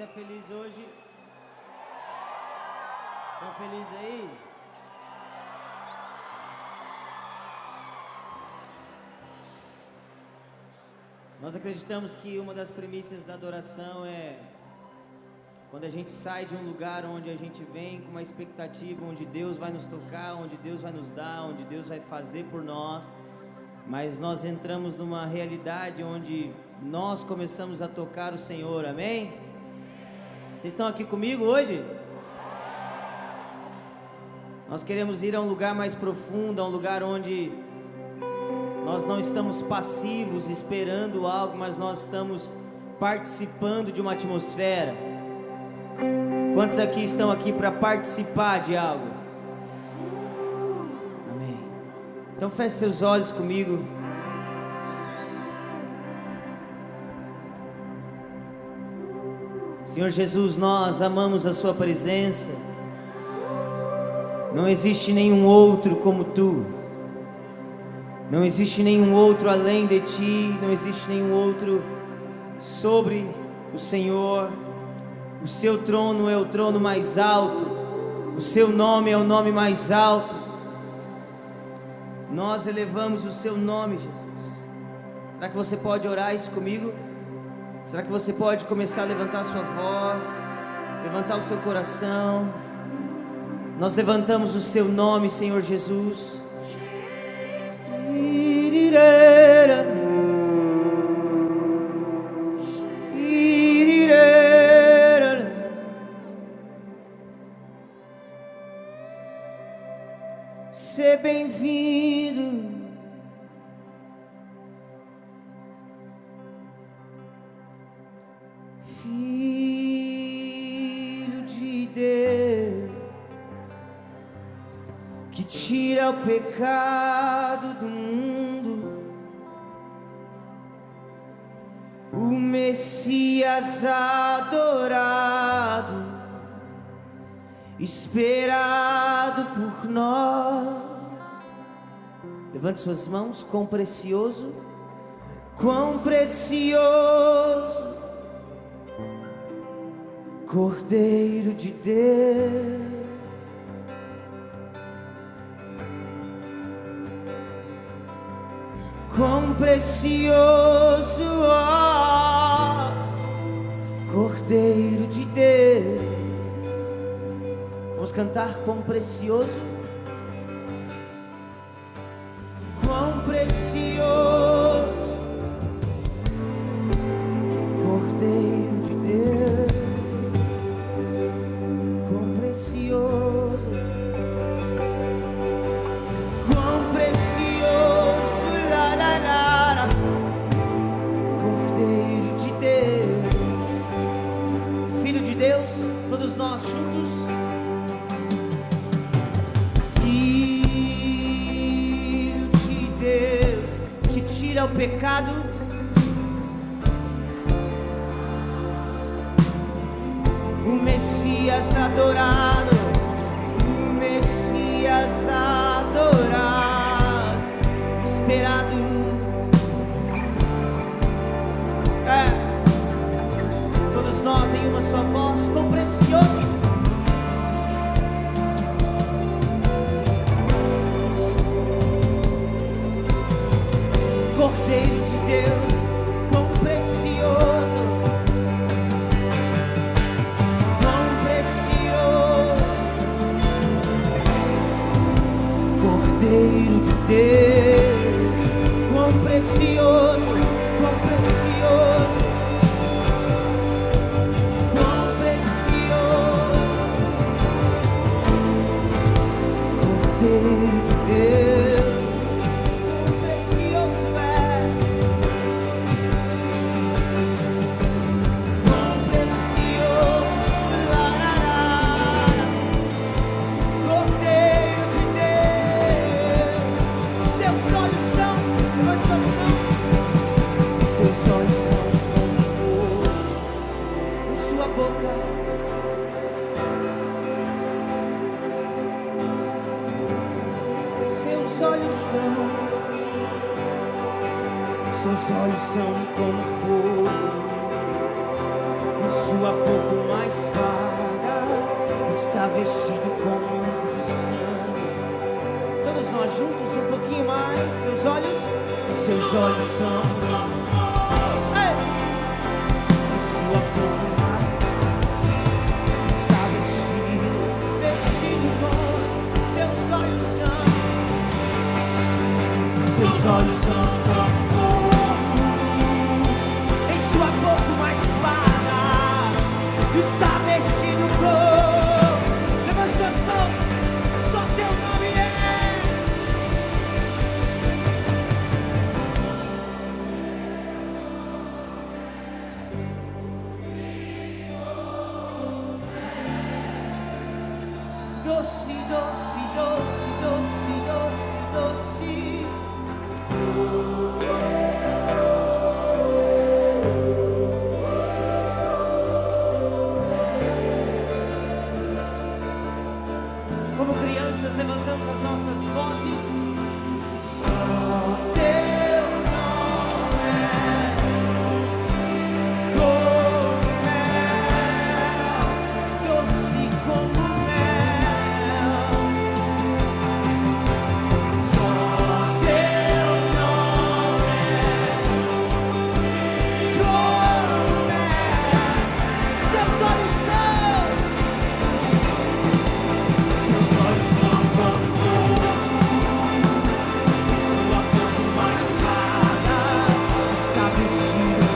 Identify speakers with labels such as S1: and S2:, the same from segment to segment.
S1: tá feliz hoje? São felizes aí? Nós acreditamos que uma das premissas da adoração é quando a gente sai de um lugar onde a gente vem com uma expectativa, onde Deus vai nos tocar, onde Deus vai nos dar, onde Deus vai fazer por nós, mas nós entramos numa realidade onde nós começamos a tocar o Senhor, amém? Vocês estão aqui comigo hoje? Nós queremos ir a um lugar mais profundo, a um lugar onde nós não estamos passivos esperando algo, mas nós estamos participando de uma atmosfera. Quantos aqui estão aqui para participar de algo? Amém. Então feche seus olhos comigo. Senhor Jesus, nós amamos a sua presença. Não existe nenhum outro como tu. Não existe nenhum outro além de ti. Não existe nenhum outro sobre o Senhor. O seu trono é o trono mais alto. O seu nome é o nome mais alto. Nós elevamos o seu nome, Jesus. Será que você pode orar isso comigo? Será que você pode começar a levantar a sua voz, levantar o seu coração? Nós levantamos o seu nome, Senhor Jesus. Ser bem-vindo. Filho de Deus, que tira o pecado do mundo, o Messias adorado, esperado por nós. Levante suas mãos. Quão precioso, Cordeiro de Deus. Quão precioso, ó, Cordeiro de Deus. Vamos cantar quão precioso, quão precioso, Cordeiro de Deus, quão precioso, quão precioso, Cordeiro de Deus, Filho de Deus, todos nós juntos. Tira o pecado, o Messias adorado, o Messias adorado, esperado. Todos nós em uma só voz, quão precioso. Cordeiro de Deus, quão precioso, Cordeiro de Deus, quão precioso, quão precioso, quão precioso, Cordeiro de Deus. Seus olhos são como fogo, em sua boca uma espada, está vestido com um manto de sangue. Todos nós juntos, um pouquinho mais. Seus olhos são como fogo. E sua boca uma está vestido com. Seus olhos são como fogo. Em sua boca uma espada está vestido com. Levante suas mãos, só teu nome é. Doce, doce, doce, doce, doce, doce. Como crianças levantamos as nossas vozes. Só teu nome é como mel, doce como mel. Só teu nome é como mel. Seus olhos são como fogo. Sua boca uma espada está vestida.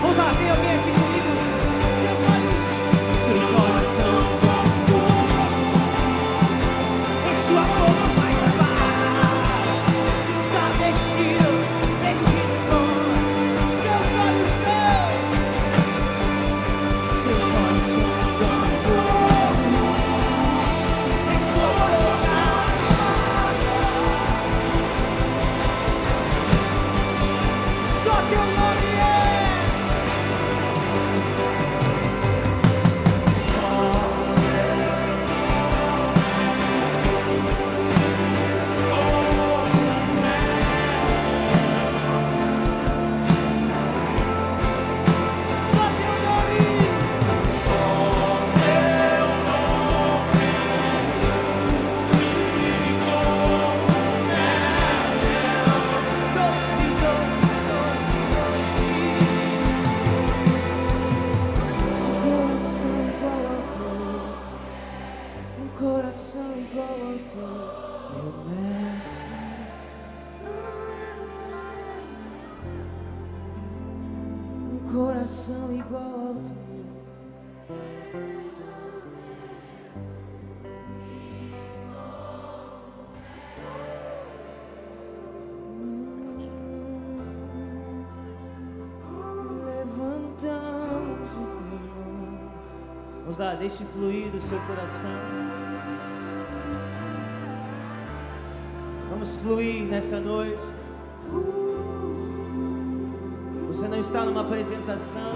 S1: Vamos lá, tem alguém aqui comigo? Seus olhos são como fogo. Em sua boca uma espada está vestido com. Seus olhos são como fogo. Em sua boca uma espada. Só teu nome é. Só teu nome. Doce, doce, doce, doce. Um coração igual ao teu, meu mestre. Um coração igual ao teu. Levantamos o teu nome. Vamos lá, deixe fluir do seu coração. Vamos fluir nessa noite. Você não está numa apresentação.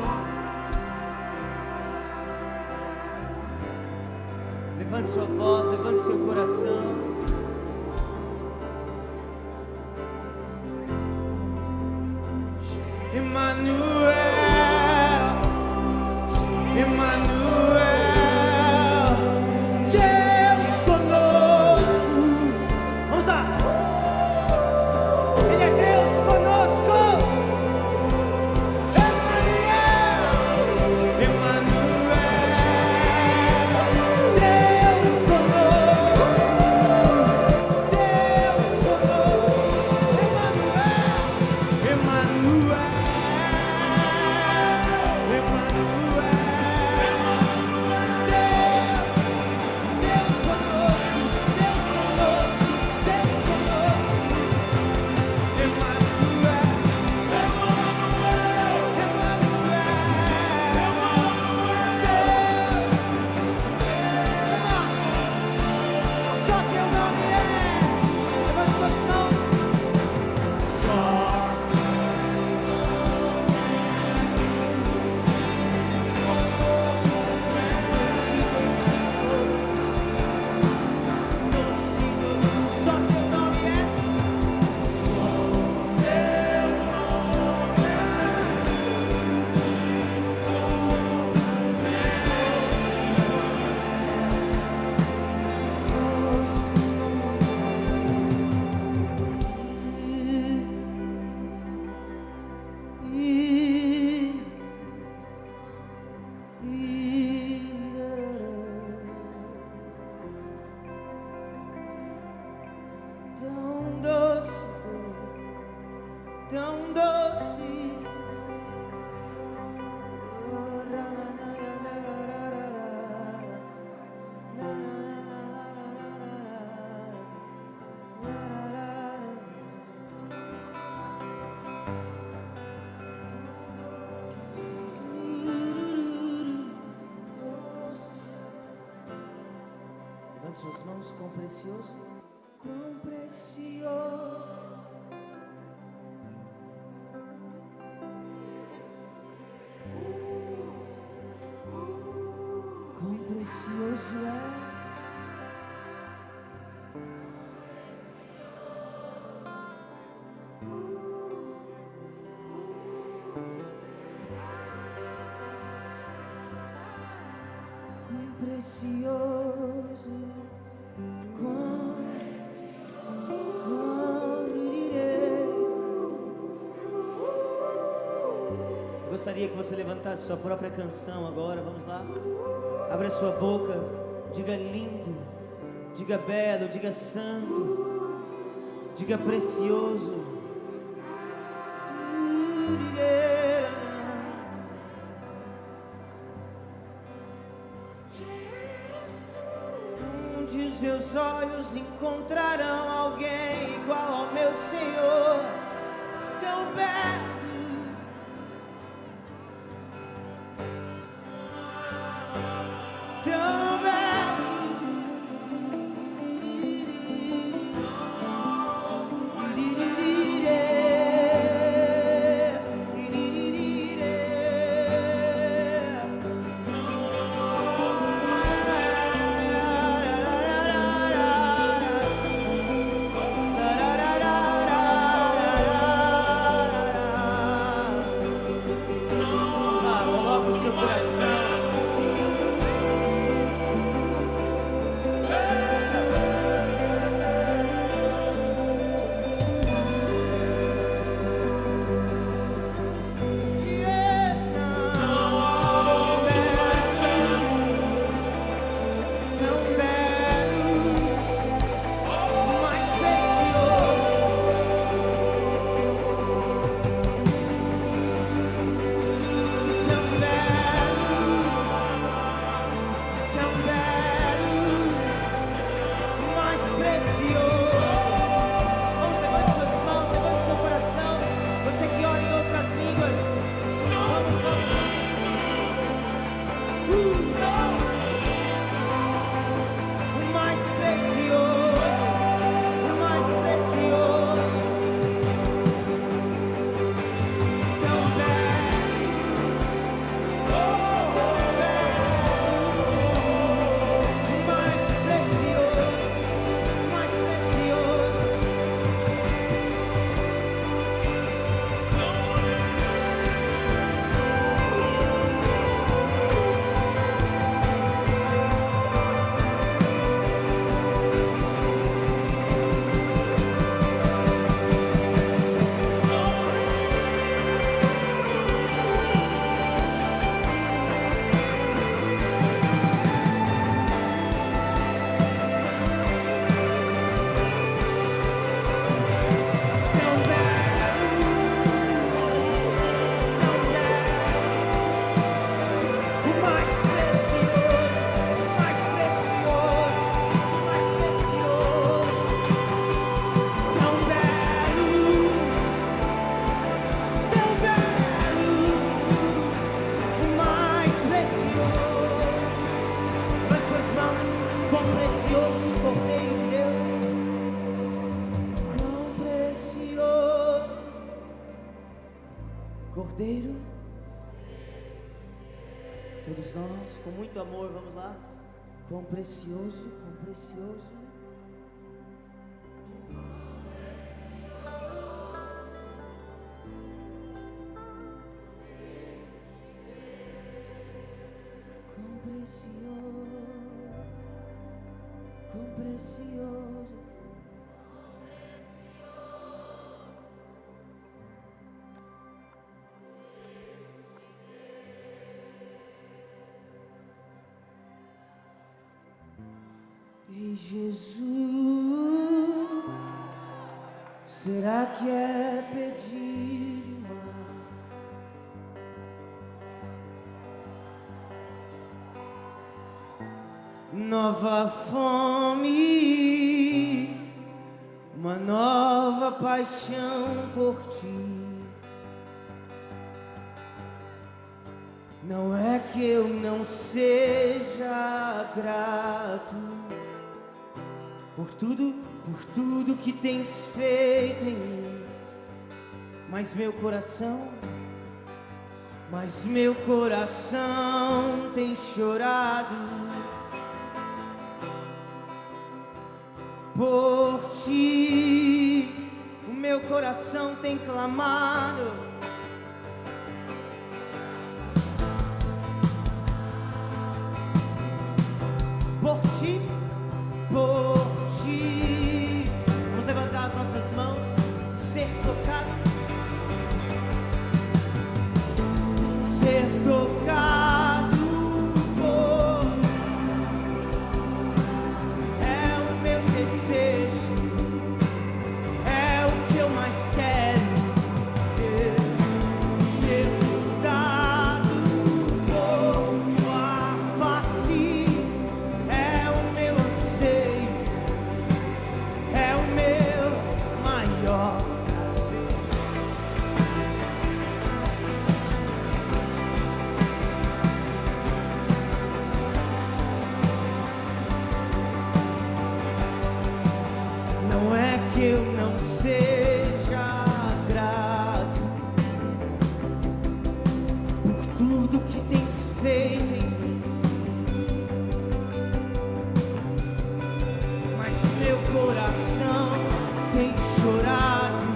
S1: Levante sua voz, levante seu coração. Emmanuel, Emmanuel, Deus conosco. Vamos lá. Ele é Deus conosco. Emmanuel, Emmanuel, Deus conosco. tão doce, tão doce. Levante suas mãos, quão precioso, quão precioso. Quão precioso é. Quão precioso, gostaria que você levantasse sua própria canção agora, vamos lá. Abra sua boca, diga lindo, diga belo, diga santo, diga precioso. Onde os meus olhos encontrarão alguém igual ao meu Senhor, tão belo. Tão belo, coloca o seu coração. Cordeiro, todos nós, com muito amor, vamos lá. Quão precioso, quão precioso. Quão precioso, quão precioso. E Jesus Será que é pedir demais? Nova fome, uma nova paixão por ti. Não é que eu não seja grato por tudo que tens feito em mim, mas meu coração tem chorado por ti. O meu coração tem clamado por ti, por ti. Vamos levantar as nossas mãos, ser tocado, por. É o meu desejo, é o que eu mais quero, ser mudado por tua face. É o meu anseio, é o meu maior prazer. Não é que eu não seja grato por tudo que tens feito em mim, mas meu coração tem chorado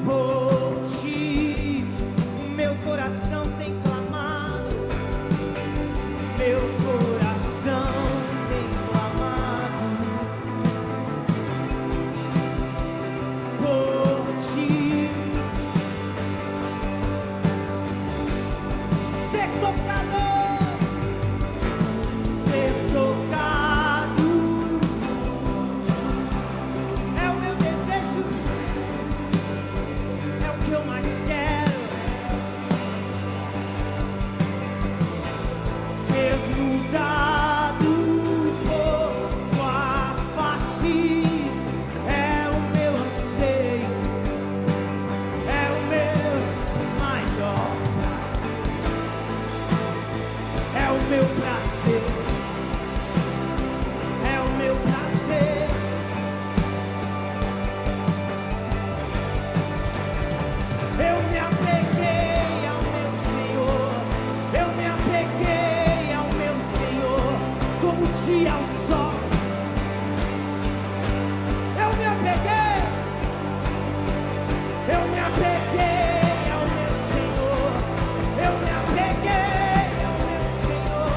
S1: por ti. Meu coração tem clamado, meu coração tem clamado por ti. Ser tocado, é o meu desejo, é o que eu mais quero, ser mudado por tua face. É o meu anseio, é o meu maior prazer, é o meu prazer, é o meu prazer. Eu me apeguei ao meu Senhor, eu me apeguei ao meu Senhor, como o dia ao sol. Eu me apeguei ao meu Senhor, eu me apeguei ao meu Senhor,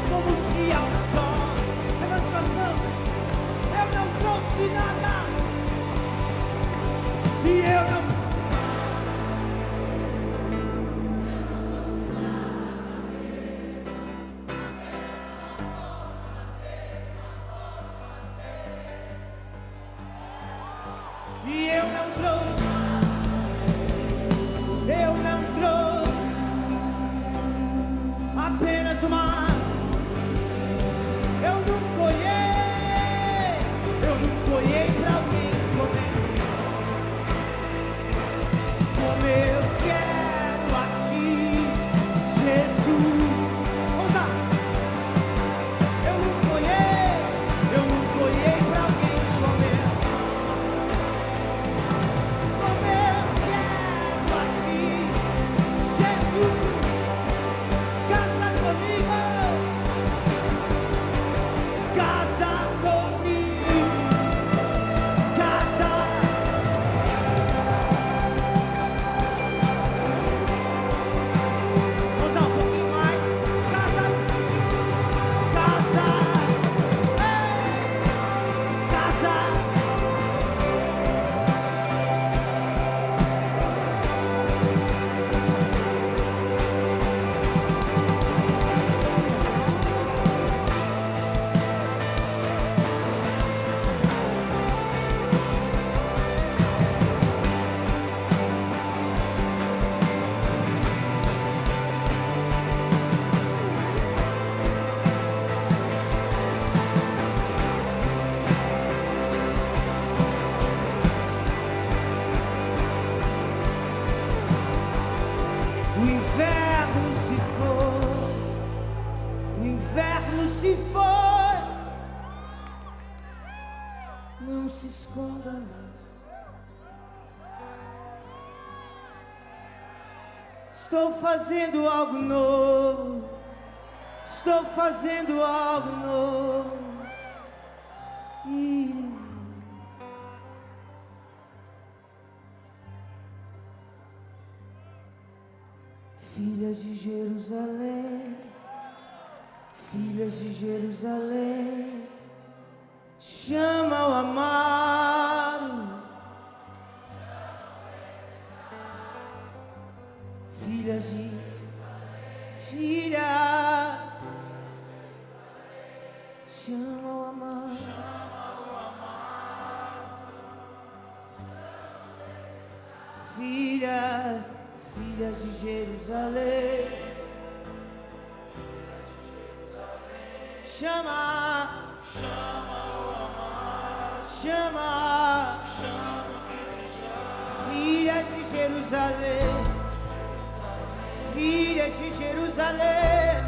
S1: como o dia ao sol. Levante suas mãos. Eu não trouxe nada e eu não. se foi. Não se esconda, não. Estou fazendo algo novo. Estou fazendo algo novo. Filhas de Jerusalém, filhas de Jerusalém, chama o amado. Filhas de filha, chama o amado. Filhas, filhas de Jerusalém, chama, chama o amado, chama, filhas de Jerusalém, filhas de Jerusalém,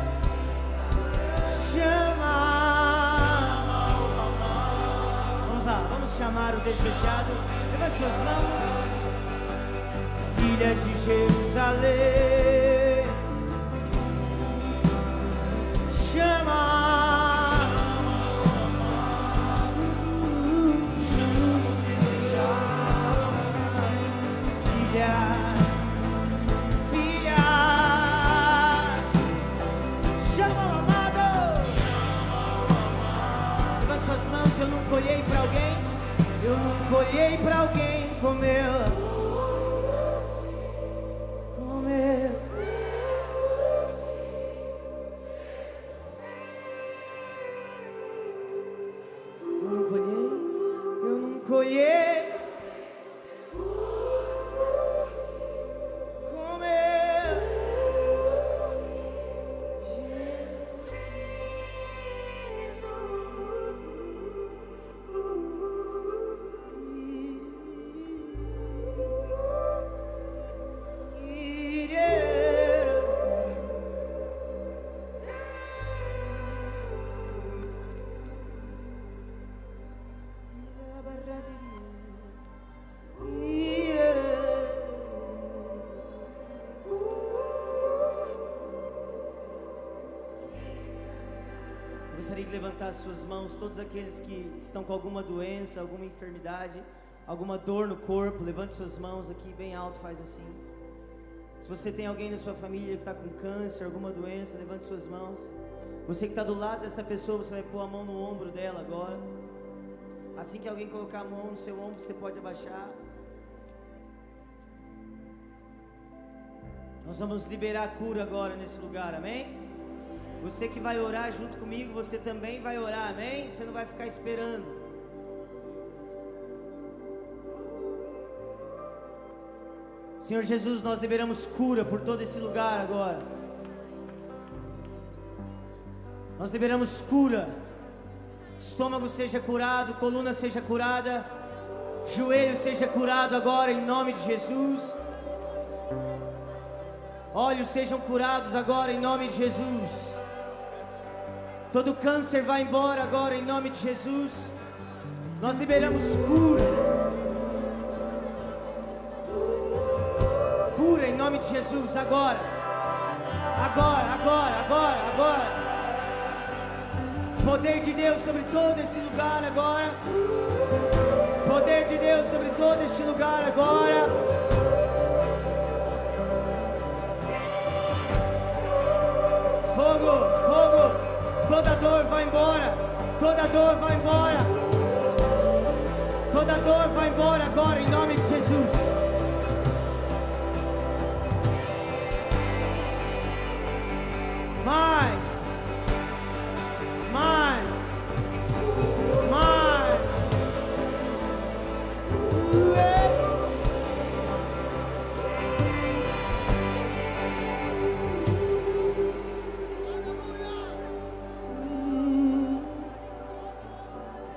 S1: chama o amado. Vamos lá, vamos chamar o desejado. Levante suas mãos. Filhas de Jerusalém, chama, o amado, chama o desejado. Filha, filha, chama o amado, levante suas mãos. Eu não colhei para alguém, eu não colhei para alguém como eu. Gostaria de levantar as suas mãos, todos aqueles que estão com alguma doença, alguma enfermidade, alguma dor no corpo. Levante suas mãos aqui bem alto, faz assim. Se você tem alguém na sua família que está com câncer, alguma doença, levante suas mãos. Você que está do lado dessa pessoa, você vai pôr a mão no ombro dela agora. Assim que alguém colocar a mão no seu ombro, você pode abaixar. Nós vamos liberar a cura agora nesse lugar, amém? Você que vai orar junto comigo, você também vai orar, amém? Você não vai ficar esperando. Senhor Jesus, nós liberamos cura por todo esse lugar agora. Nós liberamos cura. Estômago seja curado, coluna seja curada, joelho seja curado agora em nome de Jesus. Olhos sejam curados agora em nome de Jesus. Todo câncer vai embora agora em nome de Jesus. Nós liberamos cura. Cura em nome de Jesus agora. Agora, agora, agora, agora. Poder de Deus sobre todo esse lugar agora. Poder de Deus sobre todo este lugar agora. Fogo, fogo. Toda dor vai embora. Toda dor vai embora. Toda dor vai embora agora em nome de Jesus. Mais. Mais. Mais.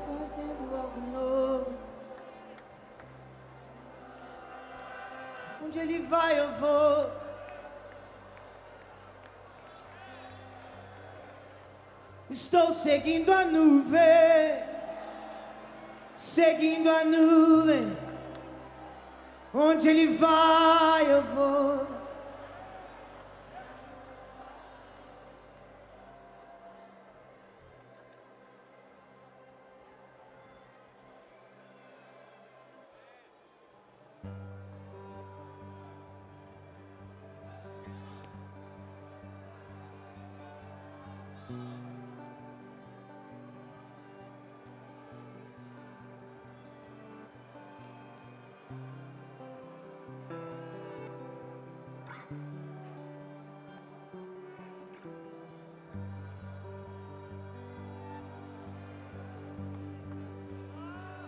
S1: Fazendo algo novo. Onde Ele vai, eu vou. Estou seguindo a nuvem, seguindo a nuvem. Onde ele vai, eu vou.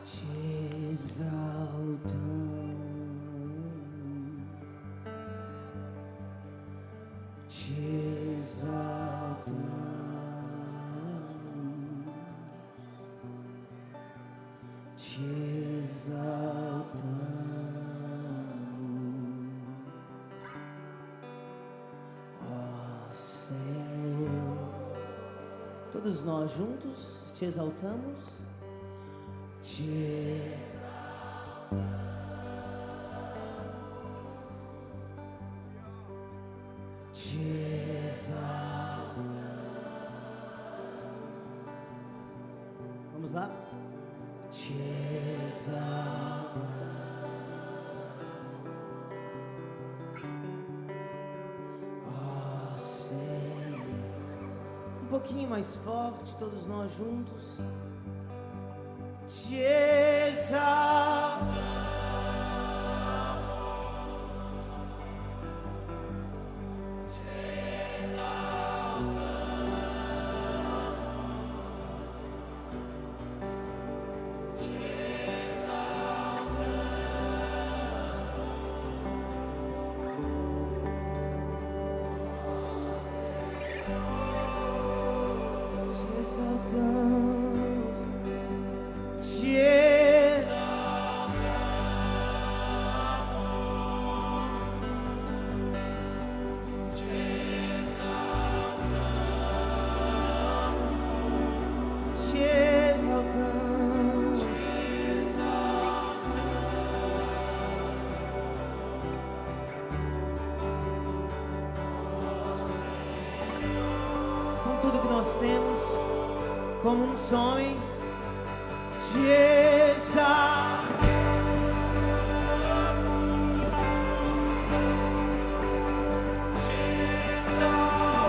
S1: Te exaltamos, te exaltamos, te exaltamos, ó Senhor. Todos nós juntos te exaltamos. Te exaltamos. Vamos lá? Te exaltamos. Ó Senhor. Um pouquinho mais forte, todos nós juntos. Te exaltamos, te exaltamos, te exaltamos, te exaltamos. Com tudo que nós temos, como um sonho, te exaltamos. Te exaltamos.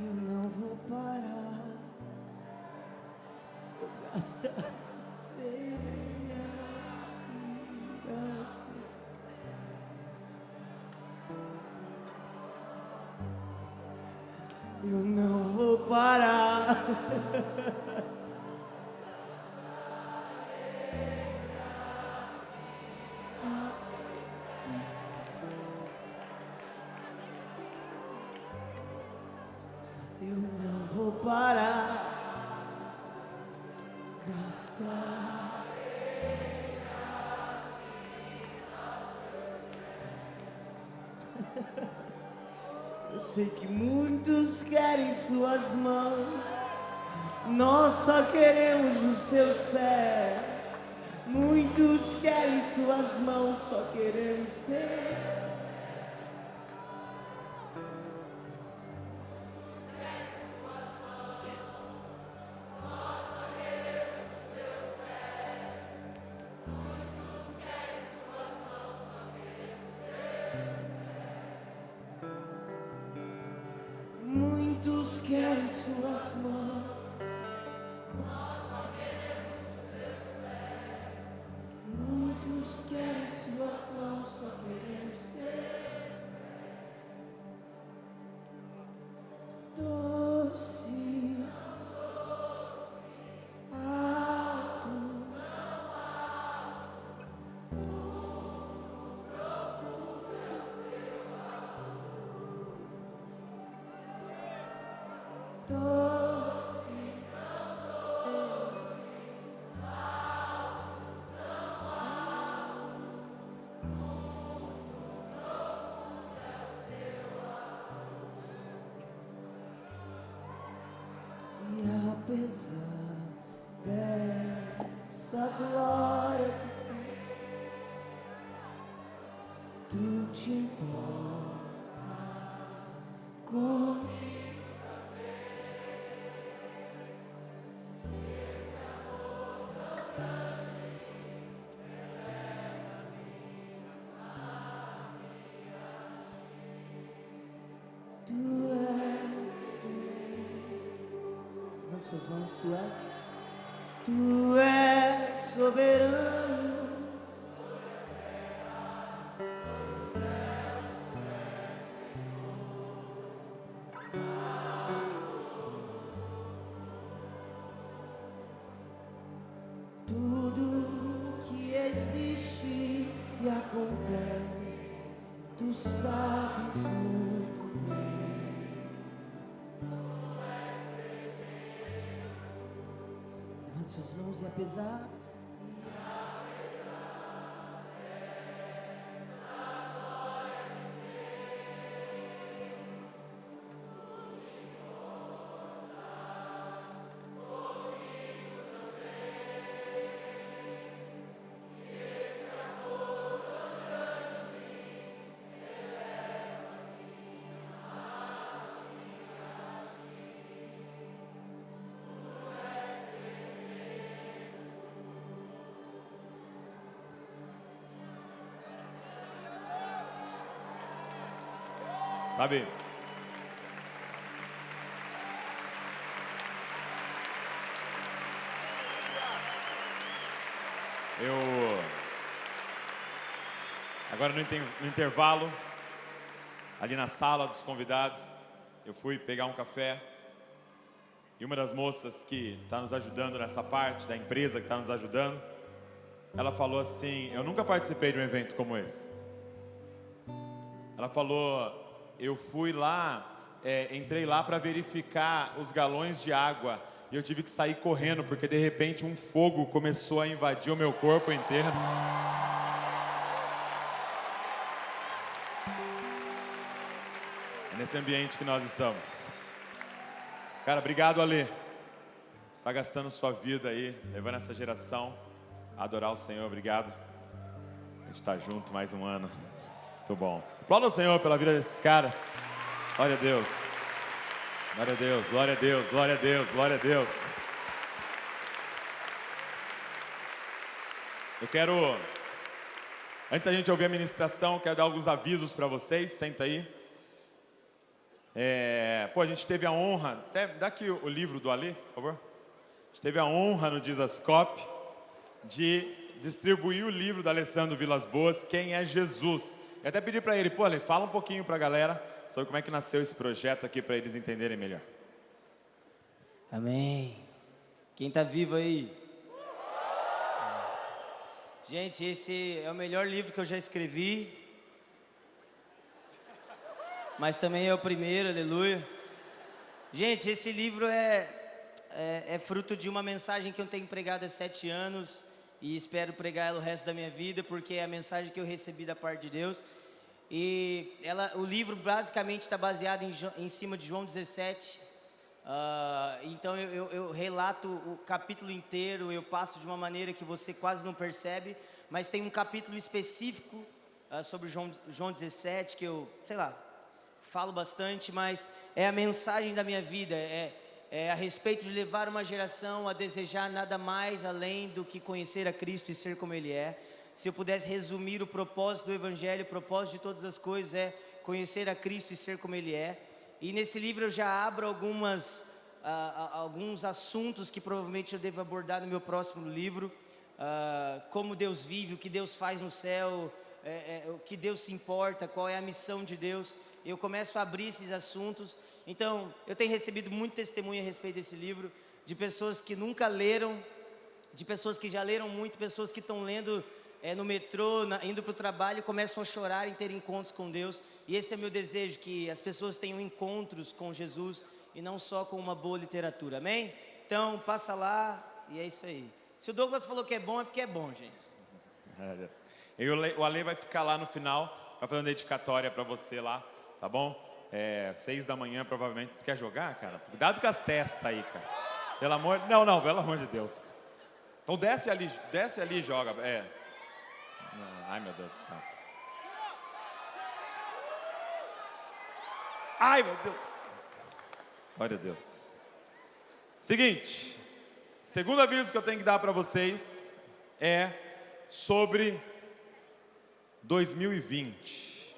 S1: Eu não vou parar, eu gastarei minha vida. Eu não vou parar. Eu não vou parar. Gastar. Eu sei que muitos querem suas mãos, nós só queremos os teus pés. Muitos querem suas mãos, só queremos ser. Muitos querem suas mãos, nós só queremos os teus pés. Muitos querem suas mãos, só queremos ser doce, alto, doce, e apesar dessa glória que tem, tu te importa comigo. Tu és tremendo. Levante suas mãos, tu és soberano. Tudo que existe e acontece, tu sabes muito bem. Levante suas mãos e apesar
S2: Sabe? Agora no intervalo, ali na sala dos convidados, eu fui pegar um café e uma das moças que está nos ajudando nessa parte, da empresa que está nos ajudando, ela falou assim: eu nunca participei de um evento como esse. Ela falou: eu fui lá, entrei lá para verificar os galões de água e eu tive que sair correndo porque de repente um fogo começou a invadir o meu corpo inteiro. É nesse ambiente que nós estamos. Cara, obrigado, Ale. Você está gastando sua vida aí, levando essa geração adorar o Senhor. Obrigado. A gente está junto mais um ano. Muito bom. Aplauda o Senhor pela vida desses caras. Glória a Deus. Glória a Deus, glória a Deus, glória a Deus, glória a Deus. Eu quero, antes da gente ouvir a ministração, quero dar alguns avisos para vocês. Senta aí. A gente teve a honra, até dá aqui o livro do Ali, por favor. A gente teve a honra no Dizascope de distribuir o livro do Alessandro Vilas Boas, Quem é Jesus. Eu até pedi para ele, Ale, fala um pouquinho para a galera sobre como é que nasceu esse projeto aqui, para eles entenderem melhor.
S1: Amém. Quem está vivo aí? Gente, esse é o melhor livro que eu já escrevi, mas também é o primeiro, aleluia. Gente, esse livro é fruto de uma mensagem que eu tenho pregado há 7 anos e espero pregar ela o resto da minha vida, porque é a mensagem que eu recebi da parte de Deus. E o livro basicamente está baseado em cima de João 17. Então eu relato o capítulo inteiro, eu passo de uma maneira que você quase não percebe, mas tem um capítulo específico sobre João 17 que eu, falo bastante, mas é a mensagem da minha vida, é a respeito de levar uma geração a desejar nada mais além do que conhecer a Cristo e ser como Ele é. Se eu pudesse resumir o propósito do Evangelho, o propósito de todas as coisas é conhecer a Cristo e ser como Ele é. E nesse livro eu já abro alguns assuntos que provavelmente eu devo abordar no meu próximo livro. Como Deus vive, o que Deus faz no céu, o que Deus se importa, qual é a missão de Deus. Eu começo a abrir esses assuntos. Então, eu tenho recebido muito testemunho a respeito desse livro, de pessoas que nunca leram, de pessoas que já leram muito, pessoas que estão lendo no metrô, indo para o trabalho, começam a chorar em ter encontros com Deus. E esse é meu desejo, que as pessoas tenham encontros com Jesus e não só com uma boa literatura, amém? Então, passa lá e é isso aí. Se o Douglas falou que é bom, é porque é bom, gente.
S2: O Ale vai ficar lá no final, vai fazer uma dedicatória para você lá, tá bom? 6 da manhã, provavelmente. Tu quer jogar, cara? Cuidado com as testas aí, cara. Pelo amor... Não, pelo amor de Deus. Então desce ali e joga. Ai, meu Deus do céu. Ai, meu Deus. Glória a Deus. Seguinte. Segundo aviso que eu tenho que dar para vocês é sobre 2020.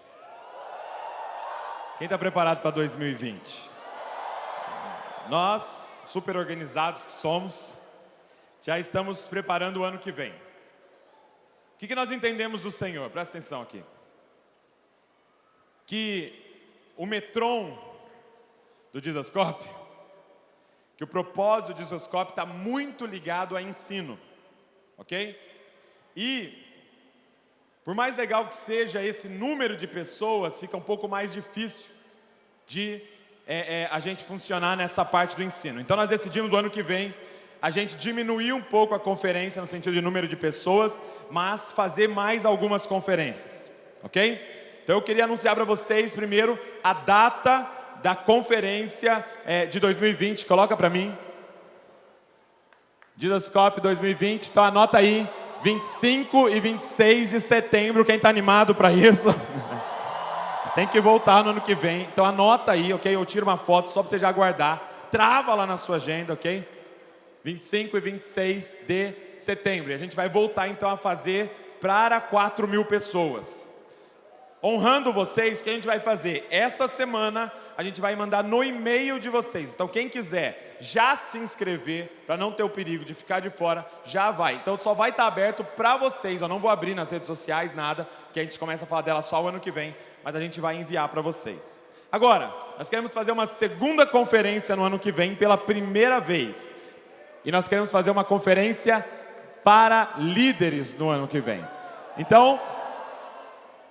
S2: Quem está preparado para 2020? Nós, super organizados que somos, já estamos preparando o ano que vem. O que nós entendemos do Senhor? Presta atenção aqui. Que o Metron do Dizascope, que o propósito do Dizascope está muito ligado a ensino, ok? E, por mais legal que seja esse número de pessoas, fica um pouco mais difícil de a gente funcionar nessa parte do ensino. Então nós decidimos do ano que vem a gente diminuir um pouco a conferência no sentido de número de pessoas, mas fazer mais algumas conferências, ok? Então eu queria anunciar para vocês primeiro a data da conferência de 2020. Coloca para mim. Dizascope 2020, então anota aí, 25 e 26 de setembro, quem está animado para isso? Tem que voltar no ano que vem, então anota aí, ok? Eu tiro uma foto só para você já guardar, trava lá na sua agenda, ok? 25 e 26 de setembro, e a gente vai voltar então a fazer para 4.000 pessoas. Honrando vocês, o que a gente vai fazer? Essa semana a gente vai mandar no e-mail de vocês. Então quem quiser já se inscrever, para não ter o perigo de ficar de fora, já vai. Então só vai estar aberto para vocês. Eu não vou abrir nas redes sociais nada, porque a gente começa a falar dela só o ano que vem, mas a gente vai enviar para vocês. Agora, nós queremos fazer uma segunda conferência no ano que vem pela primeira vez. E nós queremos fazer uma conferência para líderes no ano que vem. Então,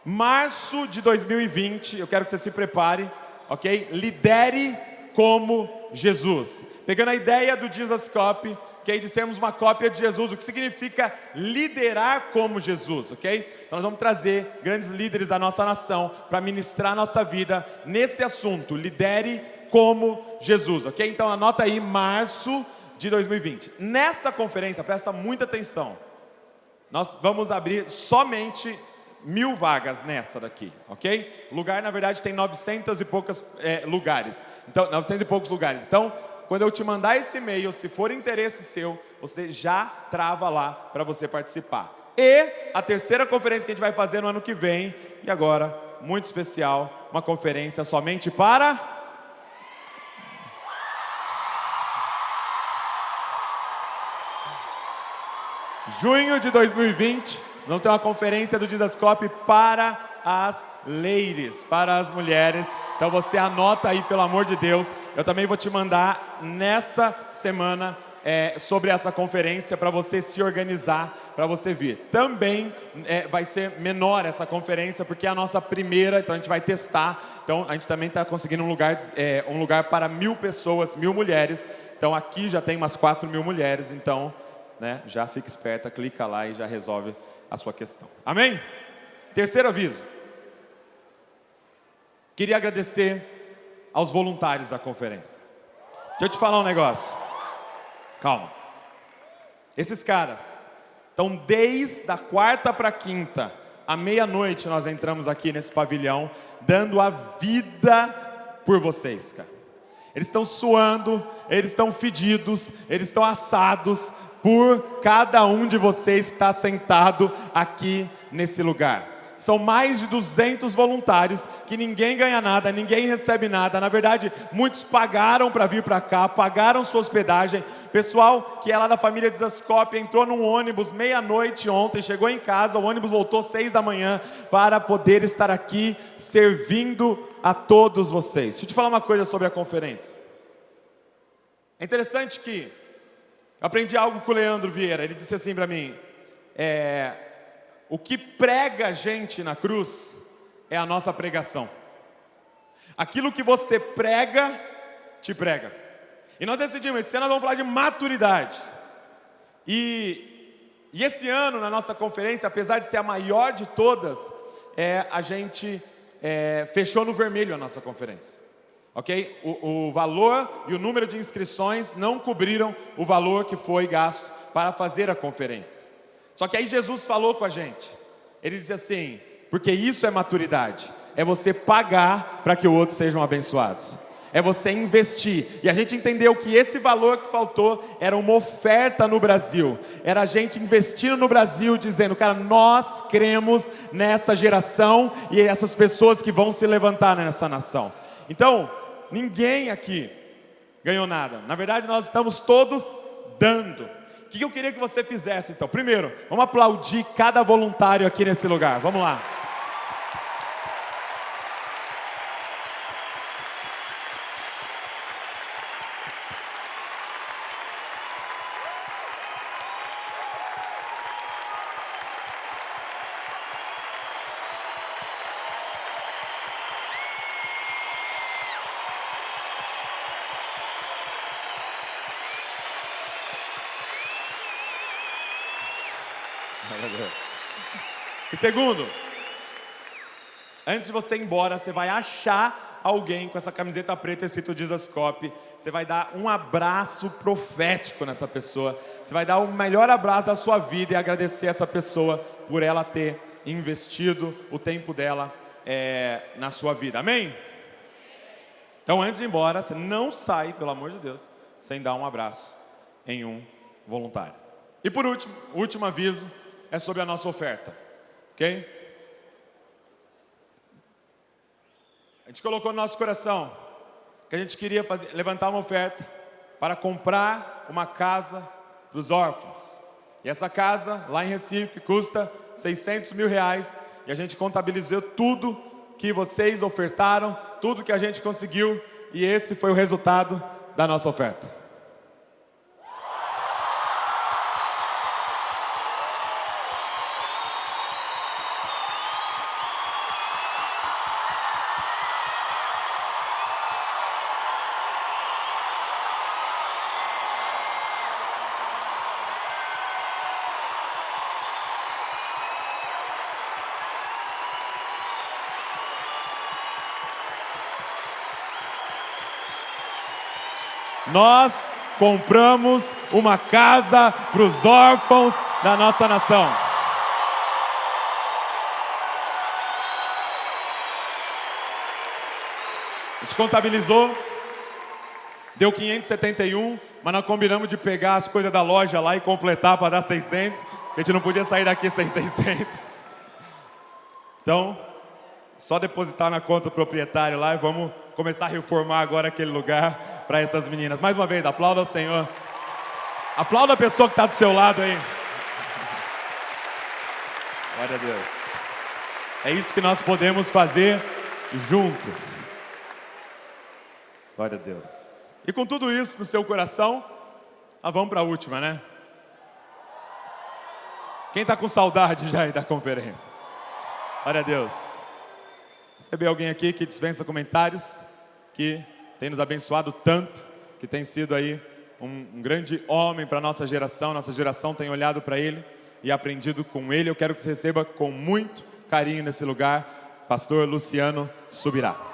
S2: março de 2020, eu quero que você se prepare, ok? Lidere como Jesus. Pegando a ideia do Dizascope, ok? De sermos uma cópia de Jesus, o que significa liderar como Jesus, ok? Então nós vamos trazer grandes líderes da nossa nação para ministrar nossa vida nesse assunto, lidere como Jesus, ok? Então anota aí, março de 2020. Nessa conferência, presta muita atenção. nós vamos abrir somente 1000 vagas nessa daqui, ok? Lugar, na verdade, tem 900 e poucos lugares. Então, 900 e poucos lugares. Então, quando eu te mandar esse e-mail, se for interesse seu, você já trava lá para você participar. E a terceira conferência que a gente vai fazer no ano que vem, e agora, muito especial, uma conferência somente para... junho de 2020, vamos ter uma conferência do Dizascope para as ladies, para as mulheres. Então você anota aí, pelo amor de Deus. Eu também vou te mandar nessa semana sobre essa conferência para você se organizar, para você vir. Também vai ser menor essa conferência, porque é a nossa primeira, então a gente vai testar. Então a gente também está conseguindo um lugar para 1000 pessoas, 1000 mulheres. Então aqui já tem umas 4000 mulheres, então... já fica esperta, clica lá e já resolve a sua questão. Amém? Terceiro aviso. Queria agradecer aos voluntários da conferência. Deixa eu te falar um negócio. Calma. Esses caras estão desde a quarta para a quinta, à meia-noite nós entramos aqui nesse pavilhão, dando a vida por vocês, cara. Eles estão suando, eles estão fedidos, eles estão assados, por cada um de vocês estar sentado aqui nesse lugar. São mais de 200 voluntários que ninguém ganha nada, ninguém recebe nada. Na verdade, muitos pagaram para vir para cá, pagaram sua hospedagem. Pessoal que é lá da família Dizascope entrou num ônibus meia-noite ontem, chegou em casa, o ônibus voltou 6 da manhã para poder estar aqui servindo a todos vocês. Deixa eu te falar uma coisa sobre a conferência. É interessante que eu aprendi algo com o Leandro Vieira. Ele disse assim para mim: o que prega a gente na cruz é a nossa pregação. Aquilo que você prega, te prega. E nós decidimos, esse ano nós vamos falar de maturidade. E esse ano, na nossa conferência, apesar de ser a maior de todas, a gente fechou no vermelho a nossa conferência. Ok? O valor e o número de inscrições não cobriram o valor que foi gasto para fazer a conferência. Só que aí Jesus falou com a gente. Ele disse assim: porque isso é maturidade. É você pagar para que os outros sejam abençoados. É você investir. E a gente entendeu que esse valor que faltou era uma oferta no Brasil. Era a gente investindo no Brasil, dizendo: cara, nós cremos nessa geração e essas pessoas que vão se levantar nessa nação. Então, ninguém aqui ganhou nada. Na verdade, nós estamos todos dando. O que eu queria que você fizesse, então? Primeiro, vamos aplaudir cada voluntário aqui nesse lugar. Vamos lá. E segundo, antes de você ir embora, você vai achar alguém com essa camiseta preta escrito Dizascope. Você vai dar um abraço profético nessa pessoa. Você vai dar o melhor abraço da sua vida e agradecer essa pessoa por ela ter investido o tempo dela na sua vida. Amém? Então, antes de ir embora, você não sai, pelo amor de Deus, sem dar um abraço em um voluntário. E por último, o último aviso é sobre a nossa oferta. Ok? A gente colocou no nosso coração que a gente queria levantar uma oferta para comprar uma casa para os órfãos. E essa casa, lá em Recife, custa R$600 mil. E a gente contabilizou tudo que vocês ofertaram, tudo que a gente conseguiu. E esse foi o resultado da nossa oferta. Nós compramos uma casa para os órfãos da nossa nação. gente contabilizou, deu 571, mas nós combinamos de pegar as coisas da loja lá e completar para dar 600, que a gente não podia sair daqui sem 600. Então, só depositar na conta do proprietário lá e vamos começar a reformar agora aquele lugar para essas meninas. Mais uma vez, aplauda ao Senhor. Aplauda a pessoa que está do seu lado aí. Glória a Deus. É isso que nós podemos fazer juntos. Glória a Deus. E com tudo isso no seu coração, nós vamos para a última, né? Quem está com saudade já aí da conferência? Glória a Deus. Receber alguém aqui que dispensa comentários, que tem nos abençoado tanto, que tem sido aí um grande homem para a nossa geração tem olhado para ele e aprendido com ele. Eu quero que você receba com muito carinho nesse lugar, pastor Luciano Subirá.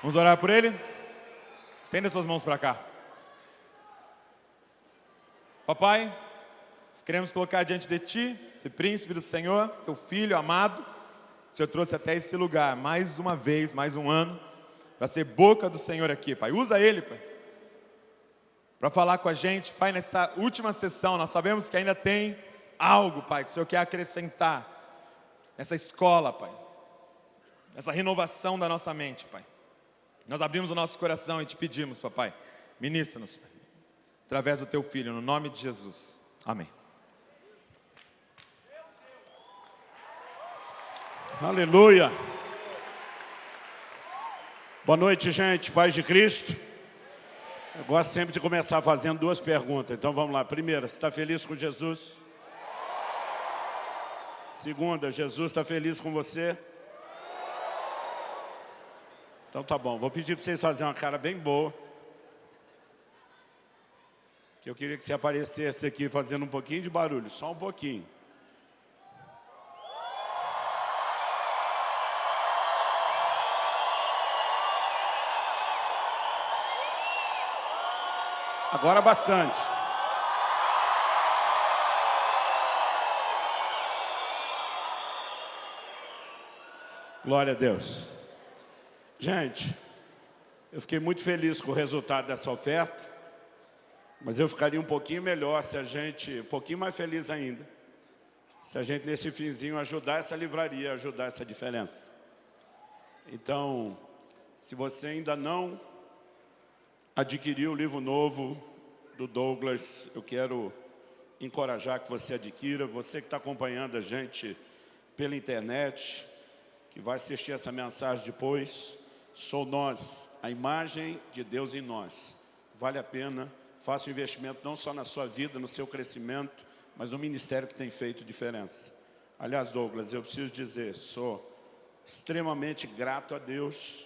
S2: Vamos orar por ele? Estenda suas mãos para cá. Papai, nós queremos colocar diante de Ti, esse príncipe do Senhor, Teu filho amado. O Senhor trouxe até esse lugar, mais uma vez, mais um ano, para ser boca do Senhor aqui, Pai. Usa ele, Pai, para falar com a gente, Pai, nessa última sessão. Nós sabemos que ainda tem algo, Pai, que o Senhor quer acrescentar nessa escola, Pai, nessa renovação da nossa mente, Pai. Nós abrimos o nosso coração e te pedimos, papai, ministra-nos, através do teu filho, no nome de Jesus. Amém.
S3: Aleluia. Boa noite, gente. Paz de Cristo. Eu gosto sempre de começar fazendo duas perguntas. Então vamos lá. Primeira, você está feliz com Jesus? Segunda, Jesus está feliz com você? Então tá bom, vou pedir para vocês fazerem uma cara bem boa. Que eu queria que você aparecesse aqui fazendo um pouquinho de barulho, só um pouquinho. Agora bastante. Glória a Deus. Gente, eu fiquei muito feliz com o resultado dessa oferta, mas eu ficaria um pouquinho melhor se a gente, um pouquinho mais feliz ainda, se a gente nesse finzinho ajudar essa livraria, ajudar essa diferença. Então, se você ainda não adquiriu o livro novo do Douglas, eu quero encorajar que você adquira. Você que está acompanhando a gente pela internet, que vai assistir essa mensagem depois, sou nós, a imagem de Deus em nós. Vale a pena, faça um investimento não só na sua vida, no seu crescimento, mas no ministério que tem feito diferença. Aliás, Douglas, eu preciso dizer, sou extremamente grato a Deus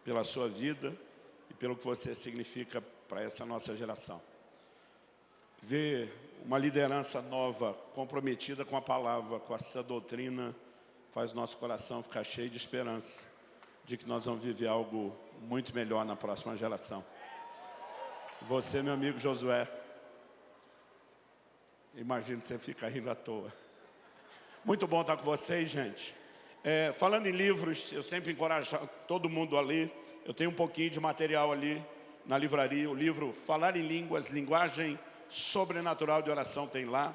S3: pela sua vida e pelo que você significa para essa nossa geração. Ver uma liderança nova, comprometida com a palavra, com essa doutrina, faz nosso coração ficar cheio de esperança de que nós vamos viver algo muito melhor na próxima geração. Você, meu amigo Josué, imagino que você fica rindo à toa. Muito bom estar com vocês, gente. Falando em livros, eu sempre encorajo todo mundo a ler. Eu tenho um pouquinho de material ali na livraria. O livro Falar em Línguas, Linguagem Sobrenatural de Oração tem lá.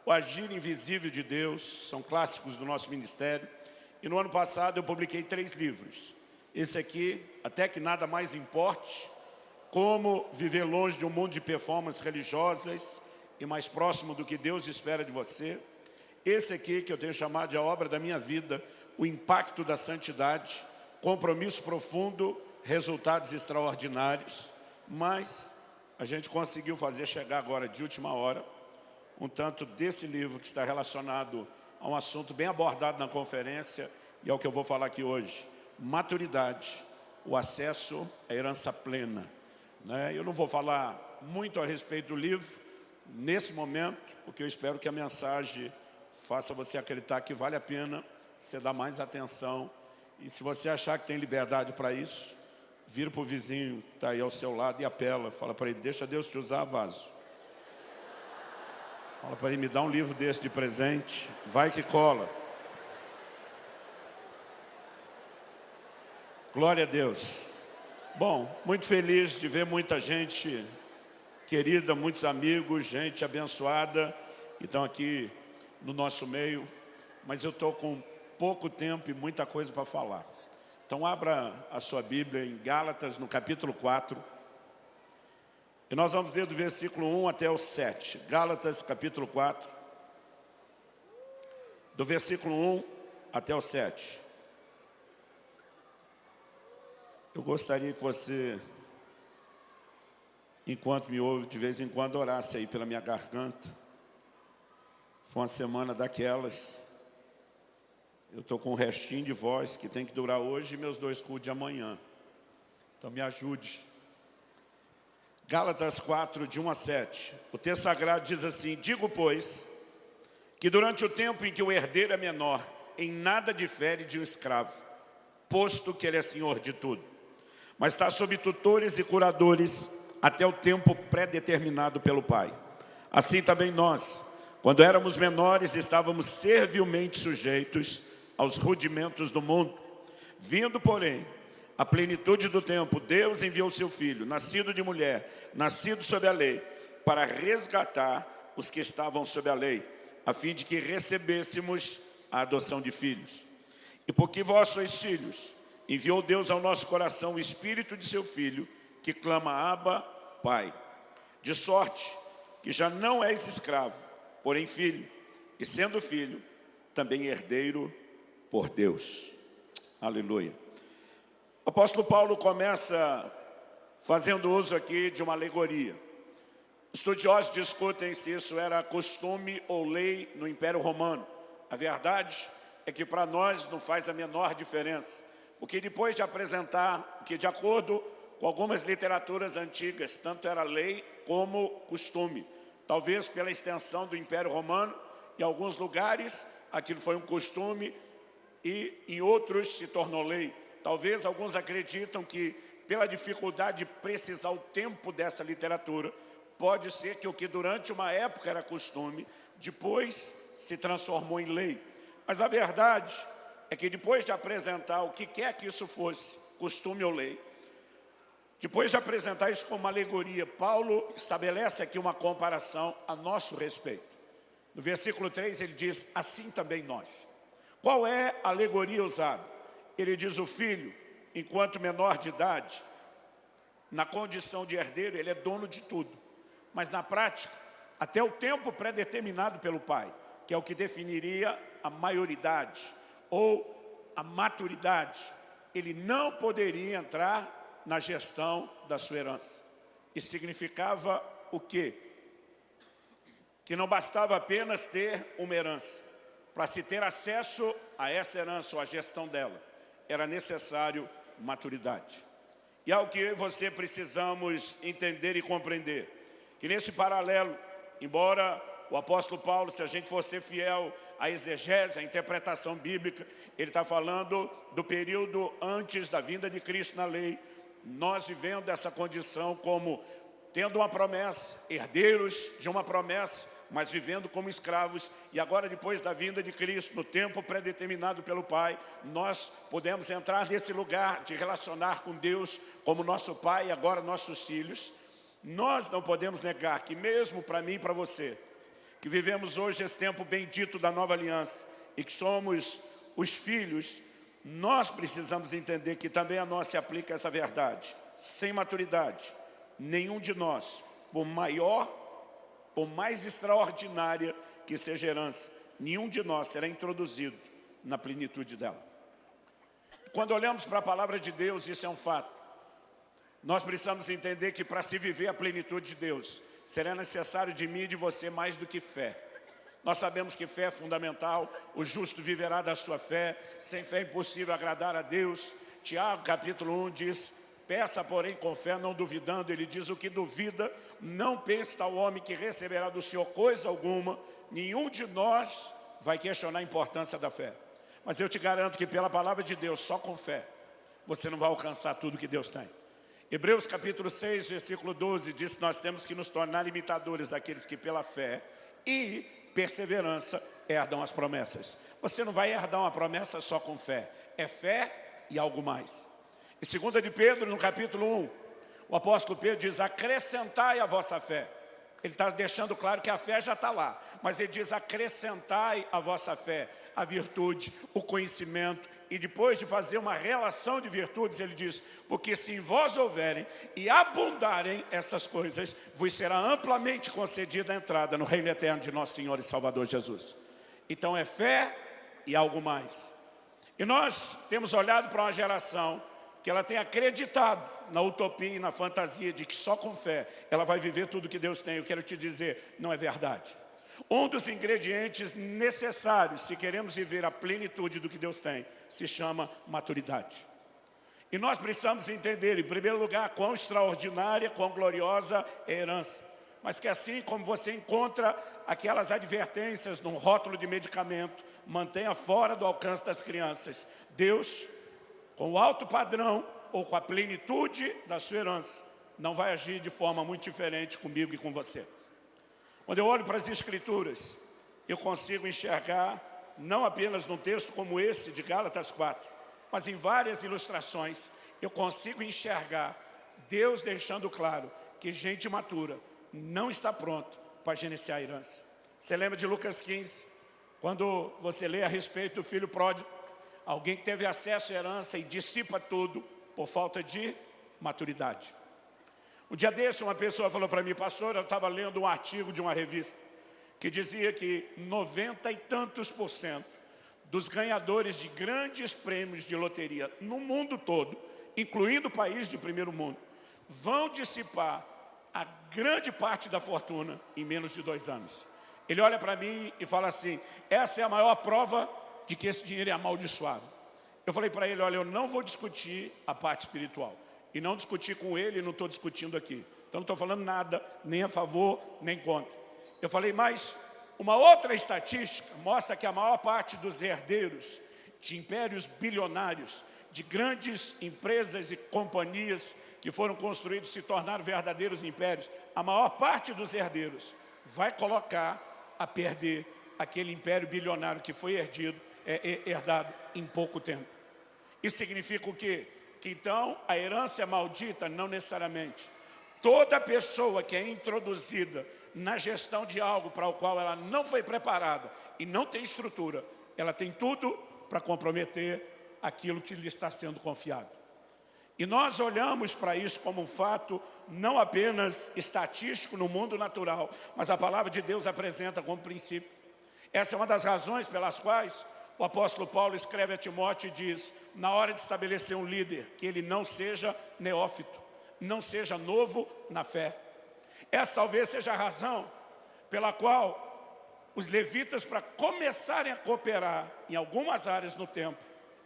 S3: O Agir Invisível de Deus, são clássicos do nosso ministério. E no ano passado eu publiquei 3 livros. Esse aqui, Até que Nada Mais Importe, Como Viver Longe de um Mundo de Performances Religiosas e Mais Próximo do que Deus Espera de Você. Esse aqui, que eu tenho chamado de A Obra da Minha Vida, O Impacto da Santidade, Compromisso Profundo, Resultados Extraordinários. Mas a gente conseguiu fazer chegar agora de última hora um tanto desse livro que está relacionado a um assunto bem abordado na conferência e ao que eu vou falar aqui hoje. Maturidade, o acesso à herança plena, né? Eu não vou falar muito a respeito do livro nesse momento, porque eu espero que a mensagem faça você acreditar que vale a pena você dar mais atenção. E se você achar que tem liberdade para isso, vira para o vizinho que está aí ao seu lado e apela. Fala para ele, deixa Deus te usar, vaso. Fala para ele, me dá um livro desse de presente. Vai que cola. Glória a Deus. Bom, muito feliz de ver muita gente querida, muitos amigos, gente abençoada que estão aqui no nosso meio. Mas eu estou com pouco tempo e muita coisa para falar. Então abra a sua Bíblia em Gálatas, no capítulo 4. E nós vamos ler do versículo 1 até o 7. Gálatas, capítulo 4. Do versículo 1 até o 7. Eu gostaria que você, enquanto me ouve, de vez em quando orasse aí pela minha garganta. Foi uma semana daquelas. Eu estou com um restinho de voz que tem que durar hoje e meus 2 cultos de amanhã. Então me ajude. Gálatas 4, de 1 a 7. O texto sagrado diz assim: digo, pois, que durante o tempo em que o herdeiro é menor, em nada difere de um escravo, posto que ele é senhor de tudo, mas está sob tutores e curadores até o tempo pré-determinado pelo Pai. Assim também nós, quando éramos menores, estávamos servilmente sujeitos aos rudimentos do mundo. Vindo, porém, a plenitude do tempo, Deus enviou seu Filho, nascido de mulher, nascido sob a lei, para resgatar os que estavam sob a lei, a fim de que recebêssemos a adoção de filhos. E porque vós sois filhos, enviou Deus ao nosso coração o Espírito de seu Filho, que clama, Abba, Pai. De sorte que já não és escravo, porém filho, e sendo filho, também herdeiro por Deus. Aleluia. O apóstolo Paulo começa fazendo uso aqui de uma alegoria. Estudiosos discutem se isso era costume ou lei no Império Romano. A verdade é que para nós não faz a menor diferença, porque depois de apresentar que, de acordo com algumas literaturas antigas, tanto era lei como costume, talvez pela extensão do Império Romano, em alguns lugares aquilo foi um costume e em outros se tornou lei. Talvez alguns acreditam que, pela dificuldade de precisar o tempo dessa literatura, pode ser que o que durante uma época era costume, depois se transformou em lei. Mas a verdade é que depois de apresentar o que quer que isso fosse, costume ou lei, depois de apresentar isso como uma alegoria, Paulo estabelece aqui uma comparação a nosso respeito. No versículo 3 ele diz, assim também nós. Qual é a alegoria usada? Ele diz, o filho, enquanto menor de idade, na condição de herdeiro, ele é dono de tudo. Mas na prática, até o tempo pré-determinado pelo pai, que é o que definiria a maioridade ou a maturidade, ele não poderia entrar na gestão da sua herança. Isso significava o quê? Que não bastava apenas ter uma herança. Para se ter acesso a essa herança ou a gestão dela, era necessário maturidade. E é o que eu e você precisamos entender e compreender. Que nesse paralelo, embora o apóstolo Paulo, se a gente for ser fiel à exegese, à interpretação bíblica, ele está falando do período antes da vinda de Cristo na lei, nós vivendo essa condição como tendo uma promessa, herdeiros de uma promessa, mas vivendo como escravos. E agora, depois da vinda de Cristo, no tempo predeterminado pelo Pai, nós podemos entrar nesse lugar de relacionar com Deus como nosso Pai e agora nossos filhos. Nós não podemos negar que mesmo para mim e para você, que vivemos hoje esse tempo bendito da nova aliança e que somos os filhos, nós precisamos entender que também a nós se aplica essa verdade. Sem maturidade, nenhum de nós, por maior, por mais extraordinária que seja a herança, nenhum de nós será introduzido na plenitude dela. Quando olhamos para a palavra de Deus, isso é um fato. Nós precisamos entender que para se viver a plenitude de Deus, será necessário de mim e de você mais do que fé. Nós sabemos que fé é fundamental, o justo viverá da sua fé, sem fé é impossível agradar a Deus. Tiago, capítulo 1, diz: peça, porém, com fé, não duvidando. Ele diz: o que duvida, não pense tal homem que receberá do Senhor coisa alguma. Nenhum de nós vai questionar a importância da fé. Mas eu te garanto que pela palavra de Deus, só com fé, você não vai alcançar tudo que Deus tem. Hebreus capítulo 6, versículo 12, diz que nós temos que nos tornar imitadores daqueles que pela fé e perseverança herdam as promessas. Você não vai herdar uma promessa só com fé. É fé e algo mais. Em 2 de Pedro, no capítulo 1, o apóstolo Pedro diz: acrescentai a vossa fé. Ele está deixando claro que a fé já está lá, mas ele diz: acrescentai a vossa fé, a virtude, o conhecimento. E depois de fazer uma relação de virtudes, ele diz: porque se em vós houverem e abundarem essas coisas, vos será amplamente concedida a entrada no reino eterno de nosso Senhor e Salvador Jesus. Então é fé e algo mais. E nós temos olhado para uma geração que ela tem acreditado na utopia e na fantasia de que só com fé ela vai viver tudo que Deus tem. Eu quero te dizer, não é verdade. Um dos ingredientes necessários, se queremos viver a plenitude do que Deus tem, se chama maturidade. E nós precisamos entender, em primeiro lugar, quão extraordinária, quão gloriosa é a herança. Mas que assim como você encontra aquelas advertências num rótulo de medicamento, mantenha fora do alcance das crianças. Deus, com o alto padrão ou com a plenitude da sua herança, não vai agir de forma muito diferente comigo e com você. Quando eu olho para as Escrituras, eu consigo enxergar, não apenas num texto como esse de Gálatas 4, mas em várias ilustrações, eu consigo enxergar Deus deixando claro que gente matura não está pronto para gerenciar a herança. Você lembra de Lucas 15, quando você lê a respeito do filho pródigo, alguém que teve acesso à herança e dissipa tudo por falta de maturidade. Um dia desse, uma pessoa falou para mim: pastor, eu estava lendo um artigo de uma revista que dizia que 90 e tantos % dos ganhadores de grandes prêmios de loteria no mundo todo, incluindo países de primeiro mundo, vão dissipar a grande parte da fortuna em menos de 2 anos. Ele olha para mim e fala assim: essa é a maior prova de que esse dinheiro é amaldiçoado. Eu falei para ele: olha, eu não vou discutir a parte espiritual. E não discutir com ele, não estou discutindo aqui. Então não estou falando nada, nem a favor, nem contra. Eu falei: mas uma outra estatística mostra que a maior parte dos herdeiros de impérios bilionários, de grandes empresas e companhias que foram construídos e se tornaram verdadeiros impérios, a maior parte dos herdeiros vai colocar a perder aquele império bilionário que foi herdado em pouco tempo. Isso significa o quê? Que então a herança é maldita? Não necessariamente. Toda pessoa que é introduzida na gestão de algo para o qual ela não foi preparada e não tem estrutura, ela tem tudo para comprometer aquilo que lhe está sendo confiado. E nós olhamos para isso como um fato não apenas estatístico no mundo natural, mas a palavra de Deus apresenta como princípio. Essa é uma das razões pelas quais o apóstolo Paulo escreve a Timóteo e diz: na hora de estabelecer um líder, que ele não seja neófito, não seja novo na fé. Essa talvez seja a razão pela qual os levitas, para começarem a cooperar em algumas áreas no templo,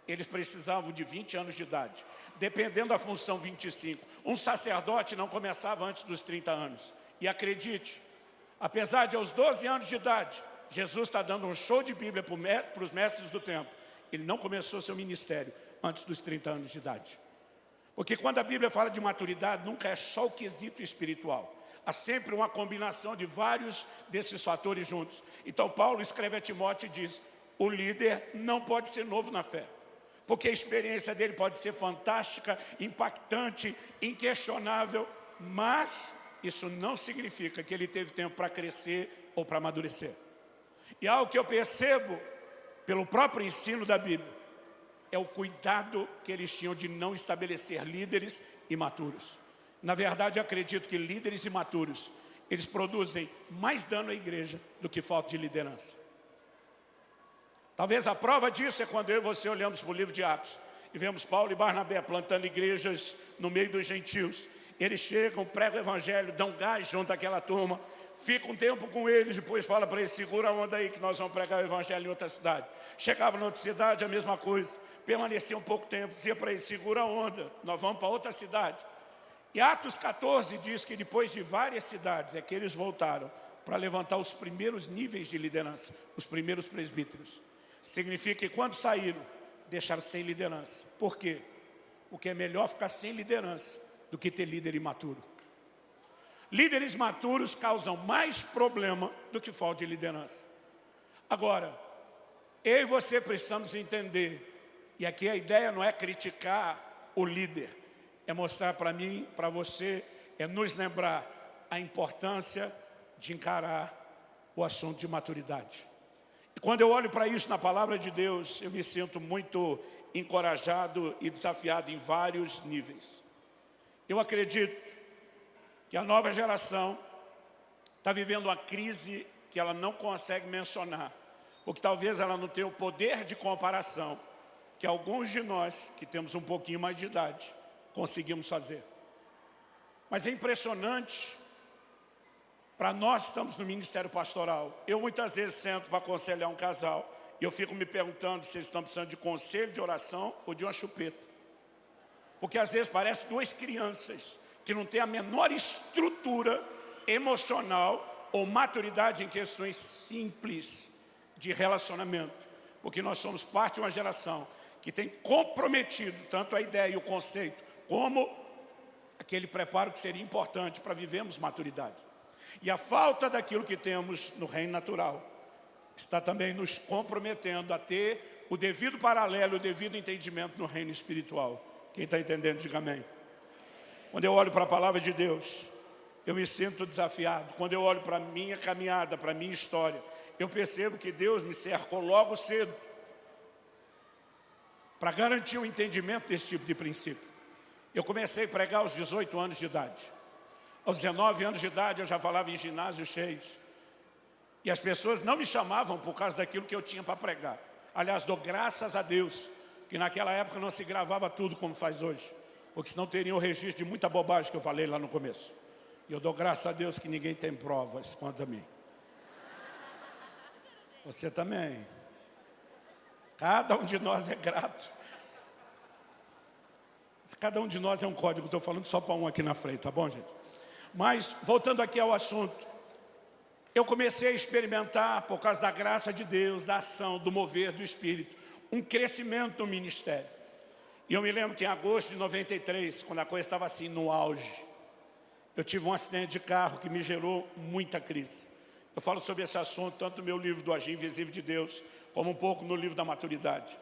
S3: eles precisavam de 20 anos de idade. Dependendo da função, 25. Um sacerdote não começava antes dos 30 anos. E acredite, apesar de aos 12 anos de idade, Jesus está dando um show de Bíblia para os mestres do templo. Ele não começou seu ministério antes dos 30 anos de idade. Porque quando a Bíblia fala de maturidade, nunca é só o quesito espiritual. Há sempre uma combinação de vários desses fatores juntos. Então Paulo escreve a Timóteo e diz: o líder não pode ser novo na fé. Porque a experiência dele pode ser fantástica, impactante, inquestionável, mas isso não significa que ele teve tempo para crescer ou para amadurecer. E algo que eu percebo pelo próprio ensino da Bíblia é o cuidado que eles tinham de não estabelecer líderes imaturos. Na verdade, eu acredito que líderes imaturos, eles produzem mais dano à igreja do que falta de liderança. Talvez a prova disso é quando eu e você olhamos para o livro de Atos e vemos Paulo e Barnabé plantando igrejas no meio dos gentios. Eles chegam, pregam o evangelho, dão gás junto àquela turma, fica um tempo com eles, depois fala para eles, segura a onda aí que nós vamos pregar o evangelho em outra cidade. Chegava na outra cidade, a mesma coisa, permanecia um pouco tempo, dizia para eles, segura a onda, nós vamos para outra cidade. E Atos 14 diz que depois de várias cidades é que eles voltaram para levantar os primeiros níveis de liderança, os primeiros presbíteros. Significa que quando saíram, deixaram sem liderança. Por quê? Porque é melhor ficar sem liderança do que ter líder imaturo. Líderes maturos causam mais problema do que falta de liderança. Agora, eu e você precisamos entender, e aqui a ideia não é criticar o líder, é mostrar para mim, para você, é nos lembrar a importância de encarar o assunto de maturidade. E quando eu olho para isso na palavra de Deus, eu me sinto muito encorajado e desafiado em vários níveis. Eu acredito que a nova geração está vivendo uma crise que ela não consegue mencionar, porque talvez ela não tenha o poder de comparação que alguns de nós, que temos um pouquinho mais de idade, conseguimos fazer. Mas é impressionante, para nós estamos no ministério pastoral, eu muitas vezes sento para aconselhar um casal, e eu fico me perguntando se eles estão precisando de conselho, de oração ou de uma chupeta. Porque às vezes parece duas crianças que não têm a menor estrutura emocional ou maturidade em questões simples de relacionamento. Porque nós somos parte de uma geração que tem comprometido tanto a ideia e o conceito, como aquele preparo que seria importante para vivermos maturidade. E a falta daquilo que temos no reino natural está também nos comprometendo a ter o devido paralelo, o devido entendimento no reino espiritual. Quem está entendendo, diga amém. Quando eu olho para a palavra de Deus, eu me sinto desafiado. Quando eu olho para a minha caminhada, para a minha história, eu percebo que Deus me cercou logo cedo para garantir o entendimento desse tipo de princípio. Eu comecei a pregar aos 18 anos de idade. Aos 19 anos de idade eu já falava em ginásios cheios. E as pessoas não me chamavam por causa daquilo que eu tinha para pregar. Aliás, dou graças a Deus que naquela época não se gravava tudo como faz hoje. Porque senão teria o registro de muita bobagem que eu falei lá no começo. E eu dou graças a Deus que ninguém tem provas quanto a mim. Você também. Cada um de nós é grato. Cada um de nós é um código. Estou falando só para um aqui na frente, tá bom, gente? Mas, voltando aqui ao assunto, eu comecei a experimentar, por causa da graça de Deus, da ação, do mover do Espírito, um crescimento no ministério. E eu me lembro que em agosto de 93, quando a coisa estava assim no auge, eu tive um acidente de carro que me gerou muita crise. Eu falo sobre esse assunto tanto no meu livro do Agir Invisível de Deus, como um pouco no livro da Maturidade.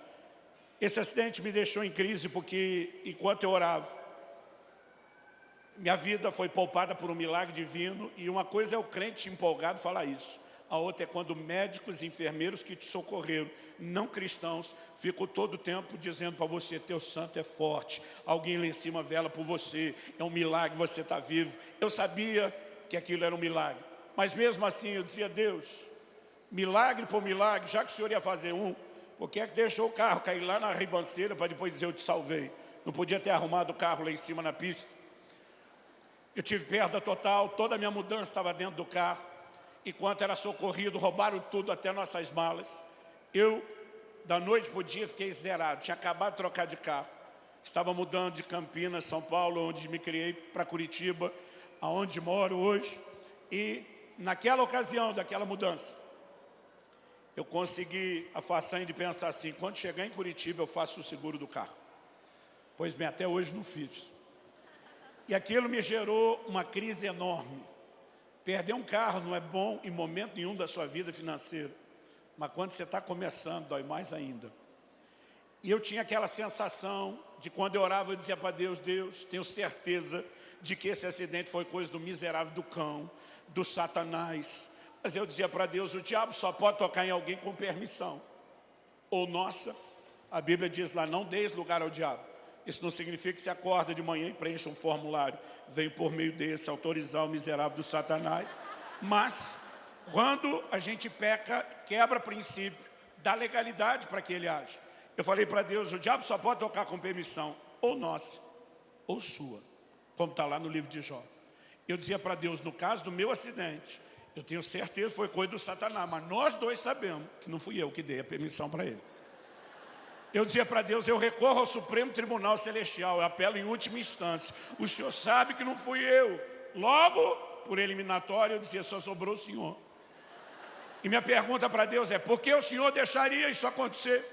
S3: Esse acidente me deixou em crise porque, enquanto eu orava, minha vida foi poupada por um milagre divino. E uma coisa é o crente empolgado falar isso. A outra é quando médicos e enfermeiros que te socorreram, não cristãos, ficam todo o tempo dizendo para você, teu santo é forte, alguém lá em cima vela por você, é um milagre, você está vivo. Eu sabia que aquilo era um milagre, mas mesmo assim eu dizia, Deus, milagre por milagre, já que o Senhor ia fazer um, por que é que deixou o carro cair lá na ribanceira para depois dizer eu te salvei? Não podia ter arrumado o carro lá em cima na pista? Eu tive perda total, toda a minha mudança estava dentro do carro. Enquanto era socorrido, roubaram tudo, até nossas malas. Eu, da noite para o dia, fiquei zerado. Tinha acabado de trocar de carro. Estava mudando de Campinas, São Paulo, onde me criei, para Curitiba, aonde moro hoje. E naquela ocasião, daquela mudança, eu consegui a façanha de pensar assim, quando chegar em Curitiba, eu faço o seguro do carro. Pois bem, até hoje não fiz. E aquilo me gerou uma crise enorme. Perder um carro não é bom em momento nenhum da sua vida financeira. Mas quando você está começando, dói mais ainda. E eu tinha aquela sensação de quando eu orava, eu dizia para Deus, Deus, tenho certeza de que esse acidente foi coisa do miserável do cão, do Satanás. Mas eu dizia para Deus, o diabo só pode tocar em alguém com permissão. Ou nossa, a Bíblia diz lá, não deis lugar ao diabo. Isso não significa que você acorda de manhã e preenche um formulário. Vem por meio desse autorizar o miserável do Satanás. Mas, quando a gente peca, quebra princípio, dá legalidade para que ele age. Eu falei para Deus, o diabo só pode tocar com permissão, ou nossa, ou sua. como está lá no livro de Jó. Eu dizia para Deus, no caso do meu acidente, eu tenho certeza que foi coisa do Satanás, mas nós dois sabemos que não fui eu que dei a permissão para ele. Eu dizia para Deus, eu recorro ao Supremo Tribunal Celestial, eu apelo em última instância. O Senhor sabe que não fui eu. Logo, por eliminatório, eu dizia, só sobrou o Senhor. E minha pergunta para Deus é, por que o Senhor deixaria isso acontecer?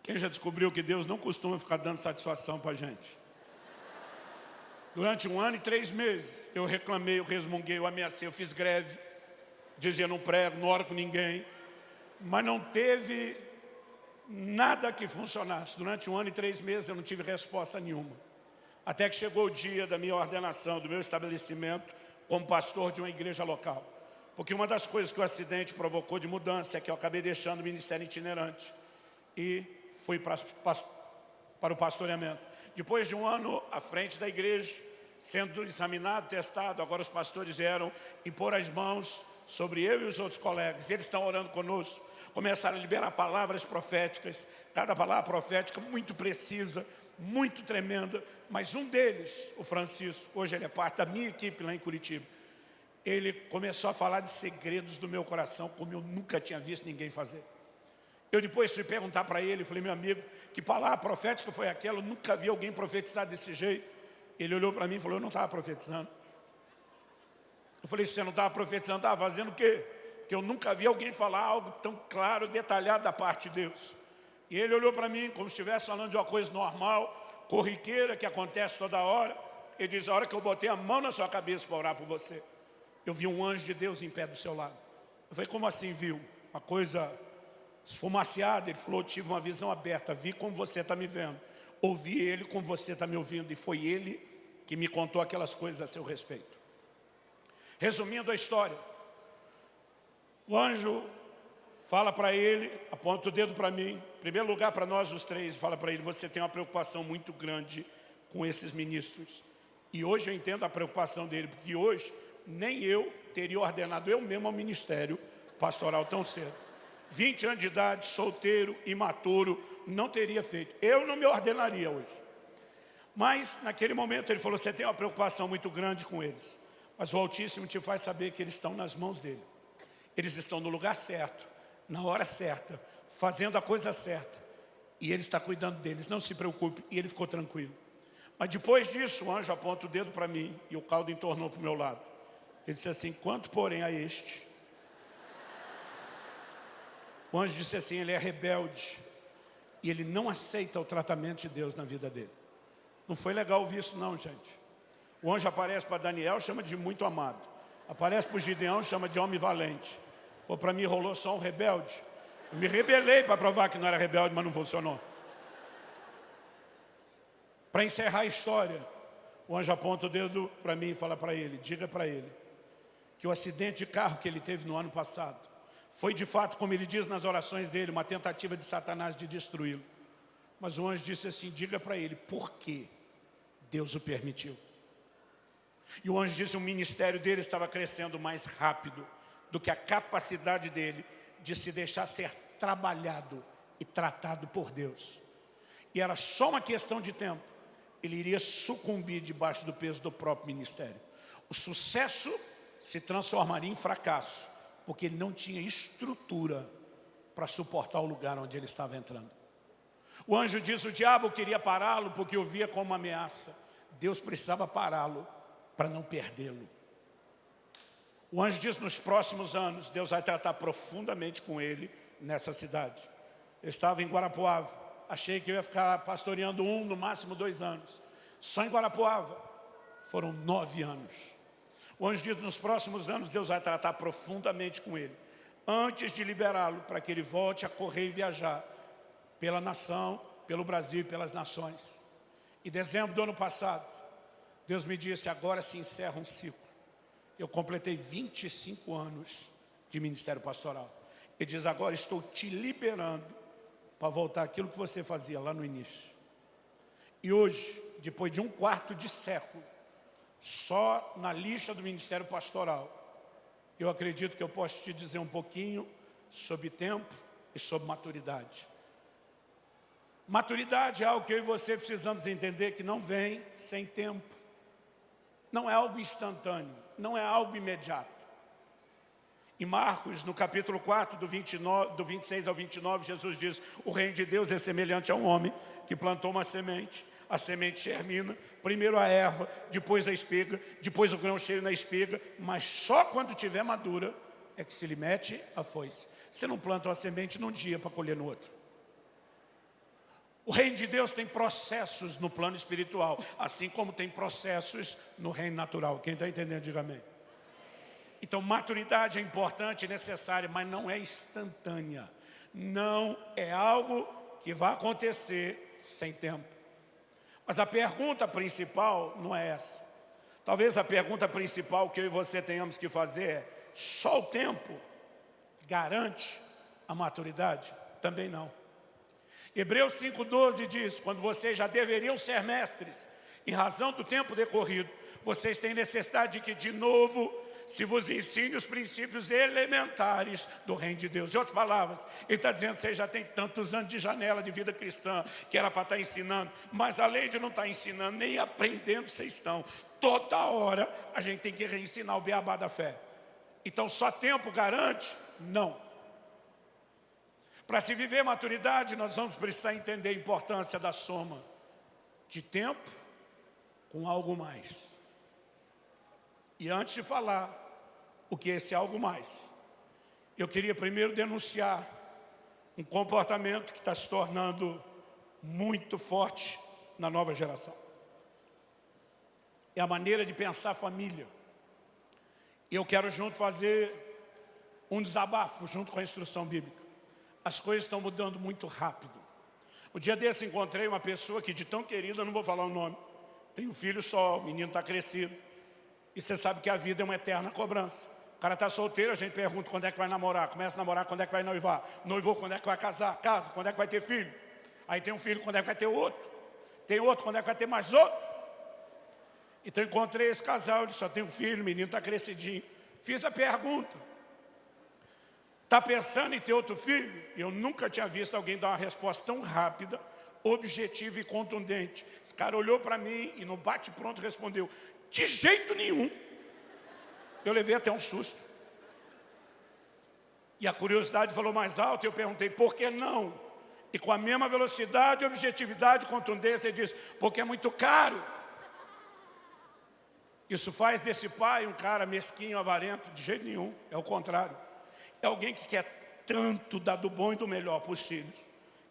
S3: Quem já descobriu que Deus não costuma ficar dando satisfação para a gente? Durante 1 ano e 3 meses, eu reclamei, eu resmunguei, eu ameacei, eu fiz greve. Dizia, não prego, não oro com ninguém. Mas não teve nada que funcionasse. Durante 1 ano e 3 meses, eu não tive resposta nenhuma. Até que chegou o dia da minha ordenação, do meu estabelecimento, como pastor de uma igreja local. Porque uma das coisas que o acidente provocou de mudança é que eu acabei deixando o ministério itinerante. E fui para o pastoreamento. Depois de 1 ano à frente da igreja, sendo examinado, testado, agora os pastores vieram impor as mãos sobre eu e os outros colegas. Eles estão orando conosco, começaram a liberar palavras proféticas, cada palavra profética muito precisa, muito tremenda, mas um deles, o Francisco, hoje ele é parte da minha equipe lá em Curitiba, ele começou a falar de segredos do meu coração, como eu nunca tinha visto ninguém fazer. Eu depois fui perguntar para ele, falei, meu amigo, que palavra profética foi aquela? Eu nunca vi alguém profetizar desse jeito. Ele olhou para mim e falou, eu não estava profetizando. Eu falei, se você não estava profetizando, estava fazendo o quê? Porque eu nunca vi alguém falar algo tão claro, detalhado da parte de Deus. E ele olhou para mim como se estivesse falando de uma coisa normal, corriqueira, que acontece toda hora. Ele diz, a hora que eu botei a mão na sua cabeça para orar por você, eu vi um anjo de Deus em pé do seu lado. Eu falei, como assim viu? Uma coisa esfumaciada. Ele falou, tive uma visão aberta, vi como você está me vendo, ouvi ele como você está me ouvindo, e foi ele que me contou aquelas coisas a seu respeito. Resumindo a história, o anjo fala para ele, aponta o dedo para mim, em primeiro lugar para nós os três, fala para ele, você tem uma preocupação muito grande com esses ministros. E hoje eu entendo a preocupação dele, porque hoje nem eu teria ordenado eu mesmo ao ministério pastoral tão cedo. 20 anos de idade, solteiro, imaturo, não teria feito. Eu não me ordenaria hoje. Mas, naquele momento, ele falou, você tem uma preocupação muito grande com eles. Mas o Altíssimo te faz saber que eles estão nas mãos dele. Eles estão no lugar certo, na hora certa, fazendo a coisa certa. E ele está cuidando deles, não se preocupe. E ele ficou tranquilo. Mas depois disso, o anjo aponta o dedo para mim e o caldo entornou para o meu lado. Ele disse assim, quanto porém a este? O anjo disse assim, ele é rebelde e ele não aceita o tratamento de Deus na vida dele. Não foi legal ouvir isso não, gente. O anjo aparece para Daniel, chama de muito amado. Aparece para o Gideão, chama de homem valente. Pô, para mim rolou só um rebelde. Eu me rebelei para provar que não era rebelde, mas não funcionou. Para encerrar a história, o anjo aponta o dedo para mim e fala para ele, diga para ele, que o acidente de carro que ele teve no ano passado, foi de fato, como ele diz nas orações dele, uma tentativa de Satanás de destruí-lo. Mas o anjo disse assim, diga para ele, por que Deus o permitiu? E o anjo disse, o ministério dele estava crescendo mais rápido do que a capacidade dele de se deixar ser trabalhado e tratado por Deus. E era só uma questão de tempo. Ele iria sucumbir debaixo do peso do próprio ministério. O sucesso se transformaria em fracasso, porque ele não tinha estrutura para suportar o lugar onde ele estava entrando. O anjo diz, o diabo queria pará-lo porque o via como uma ameaça. Deus precisava pará-lo para não perdê-lo. O anjo diz, nos próximos anos, Deus vai tratar profundamente com ele nessa cidade. Eu estava em Guarapuava, achei que eu ia ficar pastoreando 1, no máximo 2 anos. Só em Guarapuava foram 9 anos. O anjo diz, nos próximos anos, Deus vai tratar profundamente com ele, antes de liberá-lo para que ele volte a correr e viajar pela nação, pelo Brasil e pelas nações. Em dezembro do ano passado, Deus me disse, agora se encerra um ciclo. Eu completei 25 anos de ministério pastoral. Ele diz, agora estou te liberando para voltar àquilo que você fazia lá no início. E hoje, depois de 1/4 de século, só na lista do ministério pastoral, eu acredito que eu posso te dizer um pouquinho sobre tempo e sobre maturidade. Maturidade é algo que eu e você precisamos entender que não vem sem tempo. Não é algo instantâneo, não é algo imediato. Em Marcos, no capítulo 4, do 26 ao 29, Jesus diz: o reino de Deus é semelhante a um homem que plantou uma semente. A semente germina, primeiro a erva, depois a espiga, depois o grão cheio na espiga, mas só quando tiver madura é que se lhe mete a foice. Você não planta uma semente num dia para colher no outro. O reino de Deus tem processos no plano espiritual, assim como tem processos no reino natural. Quem está entendendo, diga amém. Então, maturidade é importante e necessária, mas não é instantânea. Não é algo que vai acontecer sem tempo. Mas a pergunta principal não é essa. Talvez a pergunta principal que eu e você tenhamos que fazer é: só o tempo garante a maturidade? Também não. Hebreus 5,12 diz: quando vocês já deveriam ser mestres, em razão do tempo decorrido, vocês têm necessidade de que de novo se vos ensine os princípios elementares do reino de Deus. Em outras palavras, ele está dizendo: vocês já têm tantos anos de janela de vida cristã, que era para estar ensinando, mas além de não estar ensinando, nem aprendendo vocês estão. Toda hora a gente tem que reensinar o beabá da fé. Então só tempo garante? Não. Para se viver maturidade, nós vamos precisar entender a importância da soma de tempo com algo mais. E antes de falar o que é esse algo mais, eu queria primeiro denunciar um comportamento que está se tornando muito forte na nova geração. É a maneira de pensar a família. E eu quero junto fazer um desabafo junto com a instrução bíblica. As coisas estão mudando muito rápido. O dia desse encontrei uma pessoa que, de tão querida, eu não vou falar o nome, tem um filho só, o menino está crescido. E você sabe que a vida é uma eterna cobrança. O cara está solteiro, a gente pergunta quando é que vai namorar. Começa a namorar, quando é que vai noivar. Noivou, quando é que vai casar. Casa, quando é que vai ter filho. Aí tem um filho, quando é que vai ter outro. Tem outro, quando é que vai ter mais outro. Então encontrei esse casal, ele só tem um filho, o menino está crescidinho. Fiz a pergunta: está pensando em ter outro filho? Eu nunca tinha visto alguém dar uma resposta tão rápida, objetiva e contundente. Esse cara olhou para mim e no bate-pronto respondeu: de jeito nenhum. Eu levei até um susto. E a curiosidade falou mais alto e eu perguntei: por que não? E com a mesma velocidade, objetividade e contundência ele disse: porque é muito caro. Isso faz desse pai um cara mesquinho, avarento? De jeito nenhum, é o contrário. É alguém que quer tanto dar do bom e do melhor para os filhos,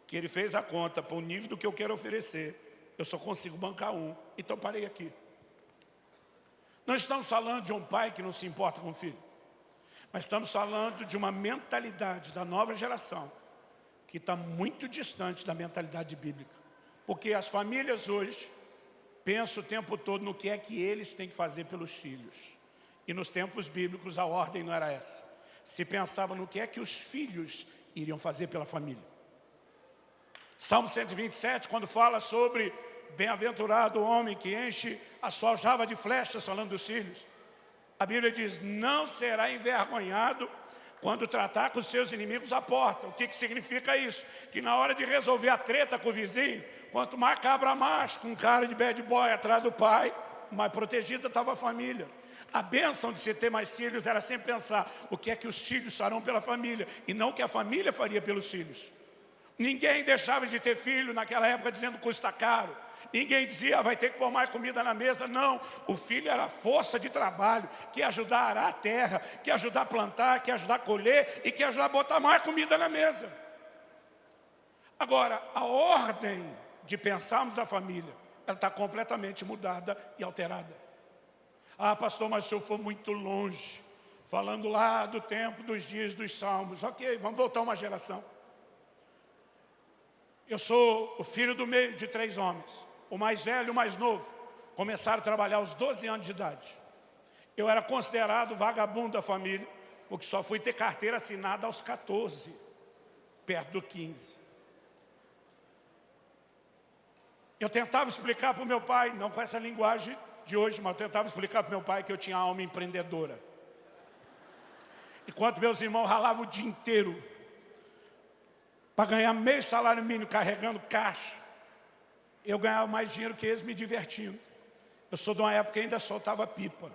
S3: que ele fez a conta para o nível do que eu quero oferecer. Eu só consigo bancar um, então parei aqui. Não estamos falando de um pai que não se importa com o filho, mas estamos falando de uma mentalidade da nova geração que está muito distante da mentalidade bíblica. Porque as famílias hoje pensam o tempo todo no que é que eles têm que fazer pelos filhos. E nos tempos bíblicos a ordem não era essa. Se pensava no que é que os filhos iriam fazer pela família. Salmo 127, quando fala sobre bem-aventurado o homem que enche a sua aljava de flechas, falando dos filhos, a Bíblia diz: não será envergonhado quando tratar com os seus inimigos à porta. O que significa isso? Que na hora de resolver a treta com o vizinho, quanto mais cabra macho, com cara de bad boy atrás do pai, mais protegida estava a família. A bênção de se ter mais filhos era sempre pensar o que é que os filhos farão pela família, e não o que a família faria pelos filhos. Ninguém deixava de ter filho naquela época dizendo que custa caro. Ninguém dizia: vai ter que pôr mais comida na mesa. Não, o filho era força de trabalho, que ia ajudar a arar a terra, que ia ajudar a plantar, que ia ajudar a colher e que ia ajudar a botar mais comida na mesa. Agora, a ordem de pensarmos a família, ela está completamente mudada e alterada. Ah, pastor, mas o senhor foi muito longe, falando lá do tempo, dos dias, dos salmos. Ok, vamos voltar uma geração. Eu sou o filho do meio de 3 homens. O mais velho e o mais novo começaram a trabalhar aos 12 anos de idade. Eu era considerado vagabundo da família, porque só fui ter carteira assinada aos 14, perto do 15. Eu tentava explicar para o meu pai, não com essa linguagem de hoje, mas eu tentava explicar para o meu pai que eu tinha alma empreendedora. Enquanto meus irmãos ralavam o dia inteiro para ganhar meio salário mínimo carregando caixa. Eu ganhava mais dinheiro que eles me divertindo. Eu sou de uma época que ainda soltava pipa.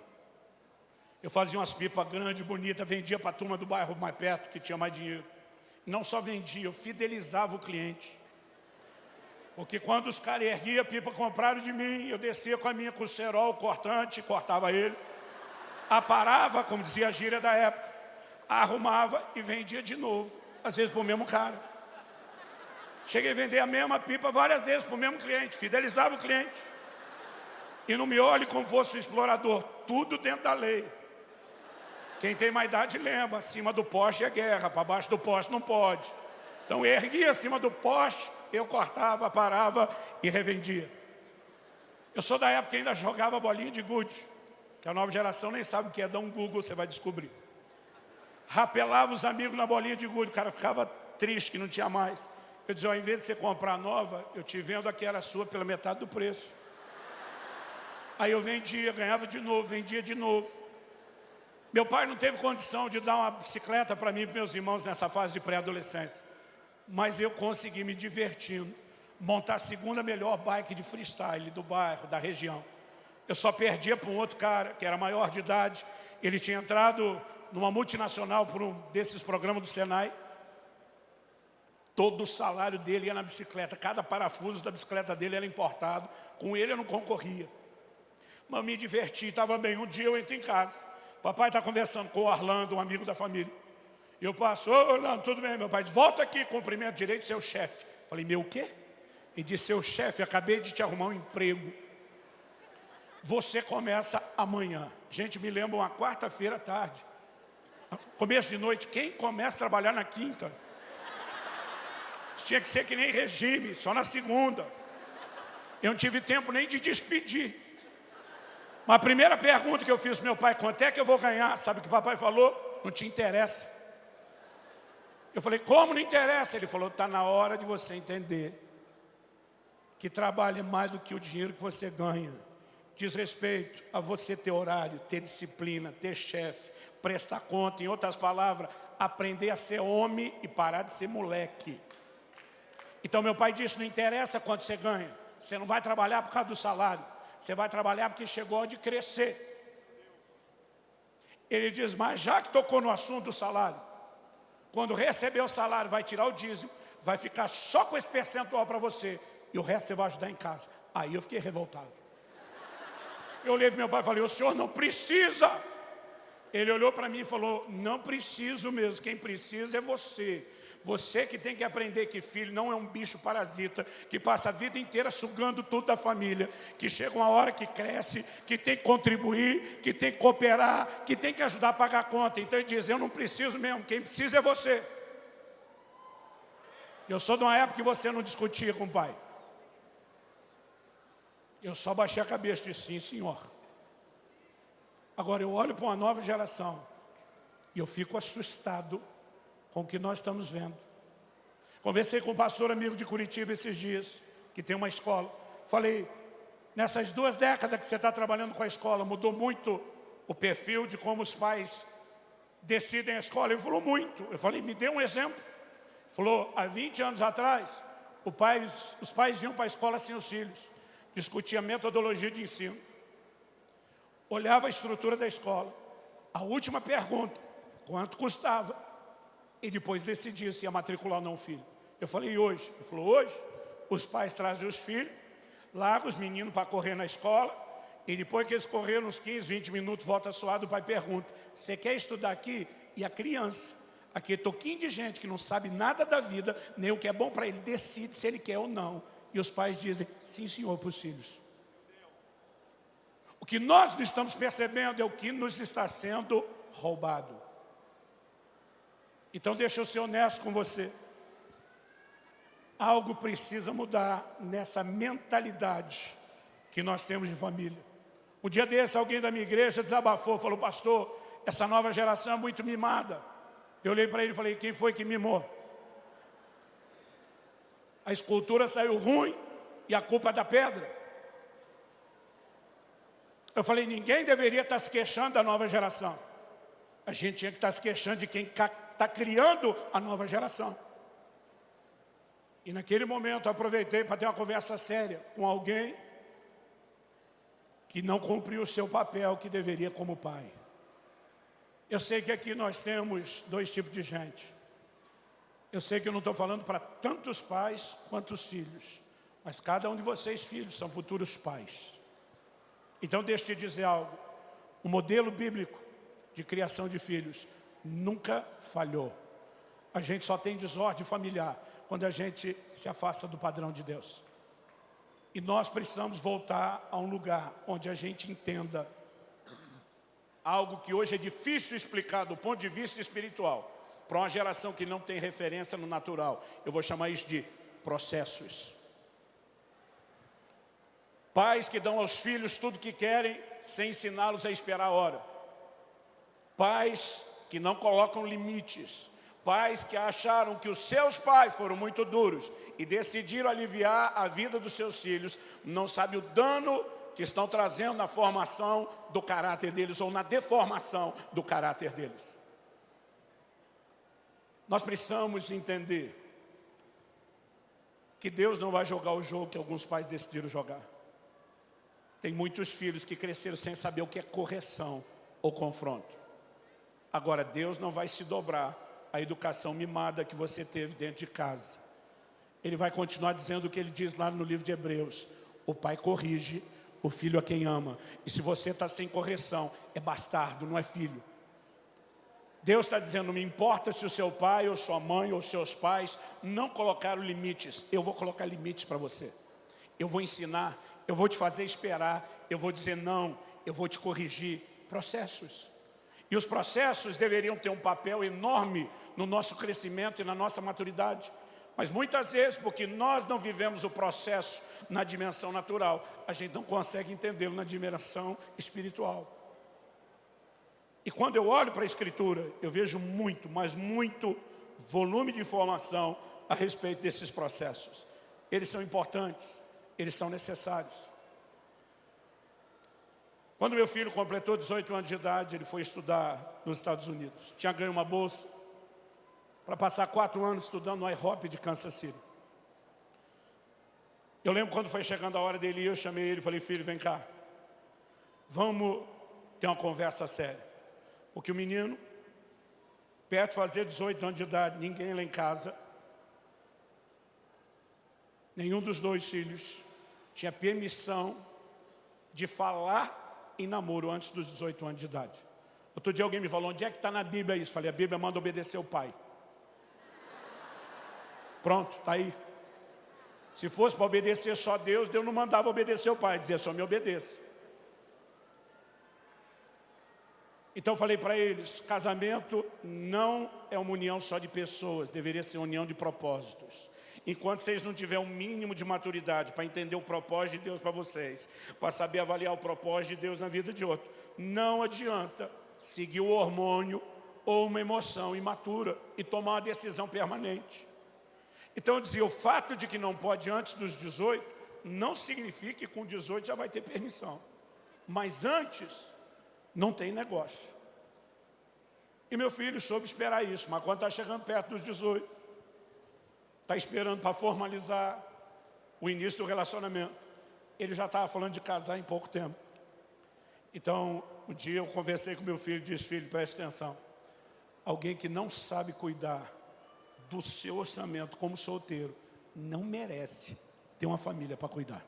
S3: Eu fazia umas pipas grandes, bonitas, vendia para a turma do bairro mais perto, que tinha mais dinheiro. Não só vendia, eu fidelizava o cliente. Porque quando os caras erguiam a pipa, compraram de mim, eu descia com a minha com o cerol cortante, cortava ele. Aparava, como dizia a gíria da época, arrumava e vendia de novo, às vezes para o mesmo cara. Cheguei a vender a mesma pipa várias vezes para o mesmo cliente, fidelizava o cliente. E não me olhe como fosse um explorador, tudo dentro da lei. Quem tem mais idade lembra, acima do poste é guerra, para baixo do poste não pode. Então eu erguia acima do poste, eu cortava, parava e revendia. Eu sou da época que ainda jogava bolinha de gude, que a nova geração nem sabe o que é, dá um Google, você vai descobrir. Rapelava os amigos na bolinha de gude, o cara ficava triste que não tinha mais. Eu dizia, ao invés de você comprar nova, eu te vendo a que era sua pela metade do preço. Aí eu vendia, ganhava de novo, vendia de novo. Meu pai não teve condição de dar uma bicicleta para mim e para meus irmãos nessa fase de pré-adolescência. Mas eu consegui me divertindo, montar a segunda melhor bike de freestyle do bairro, da região. Eu só perdia para um outro cara, que era maior de idade. Ele tinha entrado numa multinacional por um desses programas do Senai. Todo o salário dele ia na bicicleta, cada parafuso da bicicleta dele era importado. Com ele eu não concorria. Mas me diverti, estava bem. Um dia eu entro em casa, papai está conversando com o Orlando, um amigo da família. E eu passo, ô Orlando, tudo bem? Meu pai diz, volta aqui, cumprimento direito seu chefe. Falei, meu o quê? Ele disse, seu chefe, acabei de te arrumar um emprego. Você começa amanhã. Gente, me lembra uma quarta-feira à tarde. Começo de noite, quem começa a trabalhar na quinta? Tinha que ser que nem regime, só na segunda. Eu não tive tempo nem de despedir. Mas a primeira pergunta que eu fiz para meu pai, quanto é que eu vou ganhar? Sabe o que o papai falou? Não te interessa. Eu falei, como não interessa? Ele falou, está na hora de você entender que trabalho é mais do que o dinheiro que você ganha. Diz respeito a você ter horário, ter disciplina, ter chefe, prestar conta. Em outras palavras, aprender a ser homem e parar de ser moleque. Então meu pai disse, não interessa quanto você ganha. Você não vai trabalhar por causa do salário. Você vai trabalhar porque chegou a hora de crescer. Ele diz, mas já que tocou no assunto do salário, quando receber o salário, vai tirar o dízimo, vai ficar só com esse percentual para você, e o resto você vai ajudar em casa. Aí eu fiquei revoltado. Eu olhei para meu pai e falei, o senhor não precisa. Ele olhou para mim e falou, não preciso mesmo, quem precisa é você. Você que tem que aprender que filho não é um bicho parasita, que passa a vida inteira sugando tudo da família, que chega uma hora que cresce, que tem que contribuir, que tem que cooperar, que tem que ajudar a pagar a conta. Então ele diz, eu não preciso mesmo, quem precisa é você. Eu sou de uma época que você não discutia com o pai. Eu só baixei a cabeça e disse, sim senhor. Agora eu olho para uma nova geração e eu fico assustado com o que nós estamos vendo. Conversei com um pastor amigo de Curitiba esses dias, que tem uma escola. Falei, nessas 2 décadas que você está trabalhando com a escola, mudou muito o perfil de como os pais decidem a escola? Ele falou, muito. Eu falei, me dê um exemplo. Ele falou, há 20 anos atrás, os pais iam para a escola sem os filhos, discutiam a metodologia de ensino, olhava a estrutura da escola, a última pergunta, quanto custava? E depois decidia se ia matricular ou não o filho. Eu falei, e hoje? Ele falou, hoje os pais trazem os filhos, largam os meninos para correr na escola, e depois que eles correram uns 15, 20 minutos, volta suado, o pai pergunta, você quer estudar aqui? E a criança, aquele toquinho de gente que não sabe nada da vida, nem o que é bom para ele, decide se ele quer ou não. E os pais dizem, sim senhor, para os filhos. O que nós não estamos percebendo é o que nos está sendo roubado. Então deixa eu ser honesto com você. Algo precisa mudar nessa mentalidade que nós temos de família. Um dia desse, alguém da minha igreja desabafou, falou, pastor, essa nova geração é muito mimada. Eu olhei para ele e falei, quem foi que mimou? A escultura saiu ruim e a culpa é da pedra. Eu falei, ninguém deveria estar se queixando da nova geração. A gente tinha que estar se queixando de quem está criando a nova geração. E naquele momento eu aproveitei para ter uma conversa séria com alguém que não cumpriu o seu papel que deveria como pai. Eu sei que aqui nós temos dois tipos de gente. Eu sei que eu não estou falando para tantos pais quanto os filhos, mas cada um de vocês, filhos, são futuros pais. Então deixa eu te dizer algo. O modelo bíblico de criação de filhos nunca falhou. A gente só tem desordem familiar quando a gente se afasta do padrão de Deus. E nós precisamos voltar a um lugar onde a gente entenda algo que hoje é difícil explicar do ponto de vista espiritual, para uma geração que não tem referência no natural. Eu vou chamar isso de processos. Pais que dão aos filhos tudo que querem, sem ensiná-los a esperar a hora. Pais que não colocam limites. Pais que acharam que os seus pais foram muito duros e decidiram aliviar a vida dos seus filhos, não sabem o dano que estão trazendo na formação do caráter deles ou na deformação do caráter deles. Nós precisamos entender que Deus não vai jogar o jogo que alguns pais decidiram jogar. Tem muitos filhos que cresceram sem saber o que é correção ou confronto. Agora, Deus não vai se dobrar à educação mimada que você teve dentro de casa. Ele vai continuar dizendo o que ele diz lá no livro de Hebreus. O pai corrige o filho a quem ama. E se você está sem correção, é bastardo, não é filho. Deus está dizendo, não me importa se o seu pai ou sua mãe ou seus pais não colocaram limites. Eu vou colocar limites para você. Eu vou ensinar, eu vou te fazer esperar, eu vou dizer não, eu vou te corrigir. Processos. E os processos deveriam ter um papel enorme no nosso crescimento e na nossa maturidade. Mas muitas vezes, porque nós não vivemos o processo na dimensão natural, a gente não consegue entendê-lo na dimensão espiritual. E quando eu olho para a Escritura, eu vejo muito, mas muito volume de informação a respeito desses processos. Eles são importantes, eles são necessários. Quando meu filho completou 18 anos de idade, ele foi estudar nos Estados Unidos. Tinha ganho uma bolsa para passar 4 anos estudando no IHOP de Kansas City. Eu lembro quando foi chegando a hora dele ir, eu chamei ele e falei, filho, vem cá. Vamos ter uma conversa séria. Porque o menino, perto de fazer 18 anos de idade, ninguém lá em casa, nenhum dos dois filhos, tinha permissão de falar em namoro antes dos 18 anos de idade. Outro dia alguém me falou, onde é que está na Bíblia isso? Falei, a Bíblia manda obedecer o pai. Pronto, está aí. Se fosse para obedecer só Deus, Deus não mandava obedecer o pai, dizia só me obedeça. Então eu falei para eles, casamento não é uma união só de pessoas, deveria ser uma união de propósitos. Enquanto vocês não tiverem um mínimo de maturidade para entender o propósito de Deus para vocês, para saber avaliar o propósito de Deus na vida de outro, não adianta seguir o hormônio ou uma emoção imatura e tomar uma decisão permanente. Então eu dizia, o fato de que não pode antes dos 18, não significa que com 18 já vai ter permissão. Mas antes, não tem negócio. E meu filho soube esperar isso, mas quando está chegando perto dos 18, está esperando para formalizar o início do relacionamento. Ele já estava falando de casar em pouco tempo. Então, um dia eu conversei com meu filho e disse, filho, preste atenção. Alguém que não sabe cuidar do seu orçamento como solteiro, não merece ter uma família para cuidar.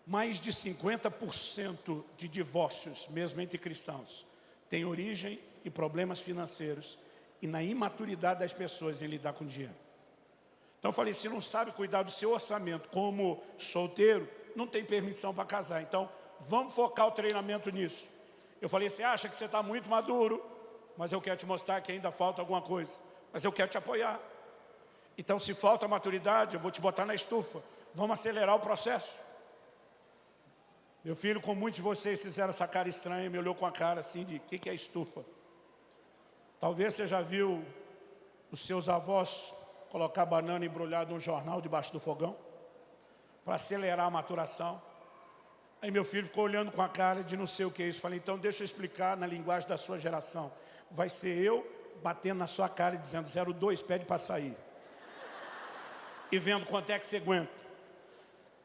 S3: Mais de 50% de divórcios, mesmo entre cristãos, têm origem em problemas financeiros e na imaturidade das pessoas em lidar com dinheiro. Então eu falei, se não sabe cuidar do seu orçamento como solteiro, não tem permissão para casar. Então vamos focar o treinamento nisso. Eu falei, você acha que você está muito maduro, mas eu quero te mostrar que ainda falta alguma coisa. Mas eu quero te apoiar. Então se falta maturidade, eu vou te botar na estufa. Vamos acelerar o processo. Meu filho, como muitos de vocês fizeram essa cara estranha, me olhou com a cara assim de, o que é estufa? Talvez você já viu os seus avós colocar banana embrulhada num jornal debaixo do fogão para acelerar a maturação. Aí meu filho ficou olhando com a cara de não sei o que é isso. Falei, então deixa eu explicar na linguagem da sua geração. Vai ser eu batendo na sua cara e dizendo 02, pede para sair. E vendo quanto é que você aguenta.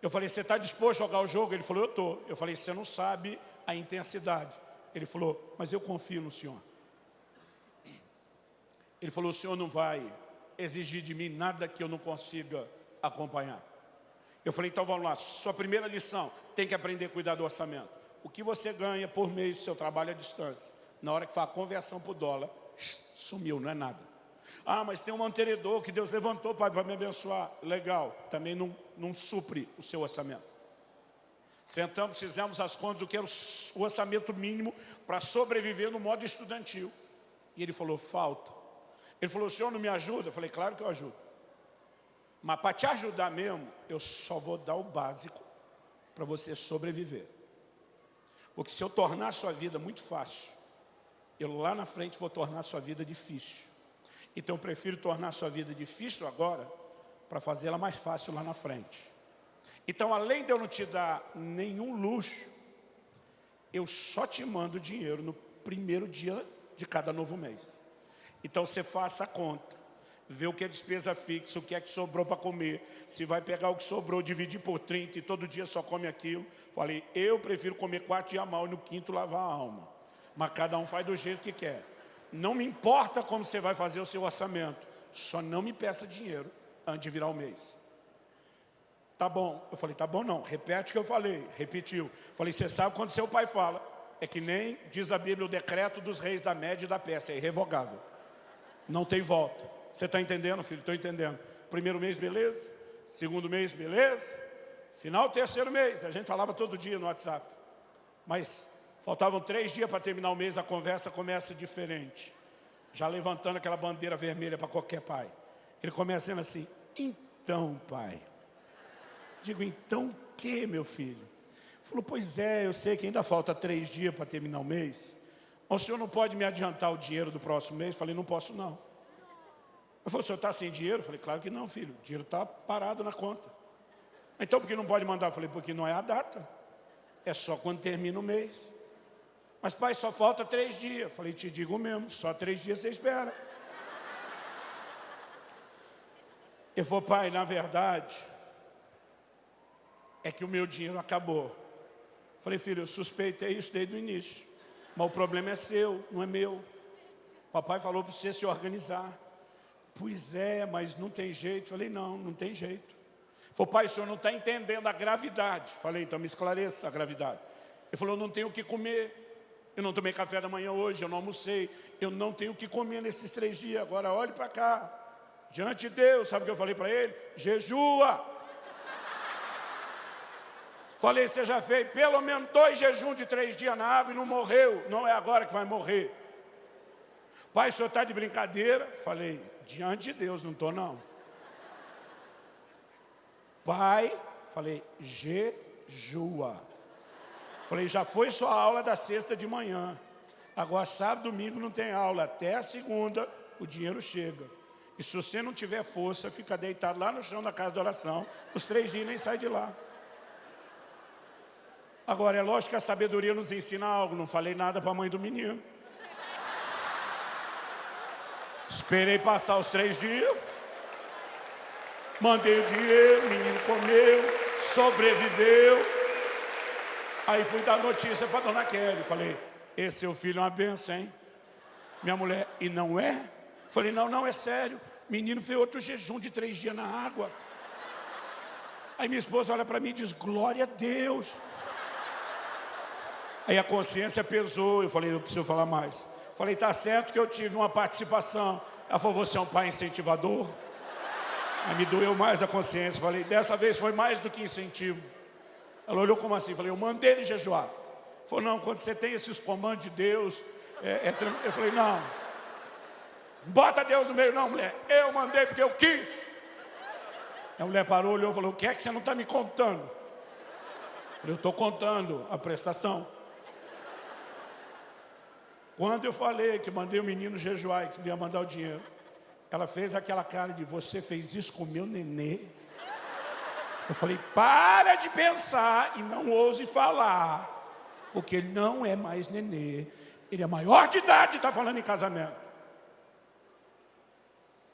S3: Eu falei, você está disposto a jogar o jogo? Ele falou, eu estou. Eu falei, você não sabe a intensidade. Ele falou, mas eu confio no senhor. Ele falou, o senhor não vai exigir de mim nada que eu não consiga acompanhar. Eu falei, então vamos lá, sua primeira lição, tem que aprender a cuidar do orçamento. O que você ganha por mês do seu trabalho à distância? Na hora que faz a conversão para o dólar, sumiu, não é nada. Ah, mas tem um mantenedor que Deus levantou para me abençoar. Legal, também não supre o seu orçamento. Sentamos, fizemos as contas do que era o orçamento mínimo para sobreviver no modo estudantil. E ele falou, falta. Ele falou, o senhor não me ajuda? Eu falei, claro que eu ajudo. Mas para te ajudar mesmo, eu só vou dar o básico para você sobreviver. Porque se eu tornar a sua vida muito fácil, eu lá na frente vou tornar a sua vida difícil. Então eu prefiro tornar a sua vida difícil agora, para fazê-la mais fácil lá na frente. Então, além de eu não te dar nenhum luxo, eu só te mando dinheiro no primeiro dia de cada novo mês. Então você faça a conta, vê o que é despesa fixa, o que é que sobrou para comer, se vai pegar o que sobrou, dividir por 30 e todo dia só come aquilo. Falei, eu prefiro comer 4 dias mal e no quinto lavar a alma. Mas cada um faz do jeito que quer. Não me importa como você vai fazer o seu orçamento, só não me peça dinheiro antes de virar o mês. Tá bom. Eu falei, tá bom não, repete o que eu falei. Repetiu. Falei, você sabe quando seu pai fala, é que nem diz a Bíblia, o decreto dos reis da Média e da Pérsia, é irrevogável. Não tem volta. Você está entendendo, filho? Estou entendendo. Primeiro mês, beleza. Segundo mês, beleza. Final, terceiro mês. A gente falava todo dia no WhatsApp. Mas faltavam 3 dias para terminar o mês, a conversa começa diferente. Já levantando aquela bandeira vermelha para qualquer pai. Ele começa sendo assim, então, pai. Digo, então o que, meu filho? Ele falou, pois é, eu sei que ainda falta 3 dias para terminar o mês. O senhor não pode me adiantar o dinheiro do próximo mês? Eu falei, não posso não. Ele falou, o senhor está sem dinheiro? Eu falei, claro que não, filho. O dinheiro está parado na conta. Então, por que não pode mandar? Eu falei, porque não é a data. É só quando termina o mês. Mas, pai, só falta 3 dias. Eu falei, te digo mesmo, só 3 dias você espera. Ele falou, pai, na verdade, é que o meu dinheiro acabou. Eu falei, filho, eu suspeitei isso desde o início. Mas o problema é seu, não é meu. Papai falou para você se organizar. Pois é, mas não tem jeito. Falei, não tem jeito. Falei, pai, o senhor não está entendendo a gravidade. Falei, então me esclareça a gravidade. Ele falou, eu não tenho o que comer. Eu não tomei café da manhã hoje, eu não almocei. Eu não tenho o que comer nesses 3 dias. Agora olhe para cá. Diante de Deus, sabe o que eu falei para ele? Jejua. Falei, você já fez pelo menos 2 jejuns de 3 dias na água e não morreu. Não é agora que vai morrer. Pai, o senhor está de brincadeira? Falei, diante de Deus, não estou não. Pai, falei, jejua. Falei, já foi sua aula da sexta de manhã. Agora sábado, domingo não tem aula. Até a segunda o dinheiro chega. E se você não tiver força, fica deitado lá no chão da casa de oração. Os 3 dias nem sai de lá. Agora, é lógico que a sabedoria nos ensina algo. Não falei nada para a mãe do menino. Esperei passar os 3 dias. Mandei o dinheiro, o menino comeu, sobreviveu. Aí fui dar notícia para dona Kelly. Falei, esse seu filho é uma benção, hein? Minha mulher, e não é? Falei, não, é sério. Menino fez outro jejum de 3 dias na água. Aí minha esposa olha para mim e diz, glória a Deus. Aí a consciência pesou, eu falei, eu preciso falar mais. Falei, tá certo que eu tive uma participação. Ela falou, você é um pai incentivador? Aí me doeu mais a consciência. Falei, dessa vez foi mais do que incentivo. Ela olhou como assim? Falei, eu mandei ele jejuar. Falou, não, quando você tem esses comandos de Deus, eu falei, não. Bota Deus no meio, não, mulher. Eu mandei porque eu quis. A mulher parou, olhou e falou, o que é que você não está me contando? Eu falei, eu estou contando a prestação. Quando eu falei que mandei o menino jejuar e que ia mandar o dinheiro, ela fez aquela cara de, você fez isso com o meu nenê? Eu falei, para de pensar e não ouse falar, porque ele não é mais nenê. Ele é maior de idade e está falando em casamento.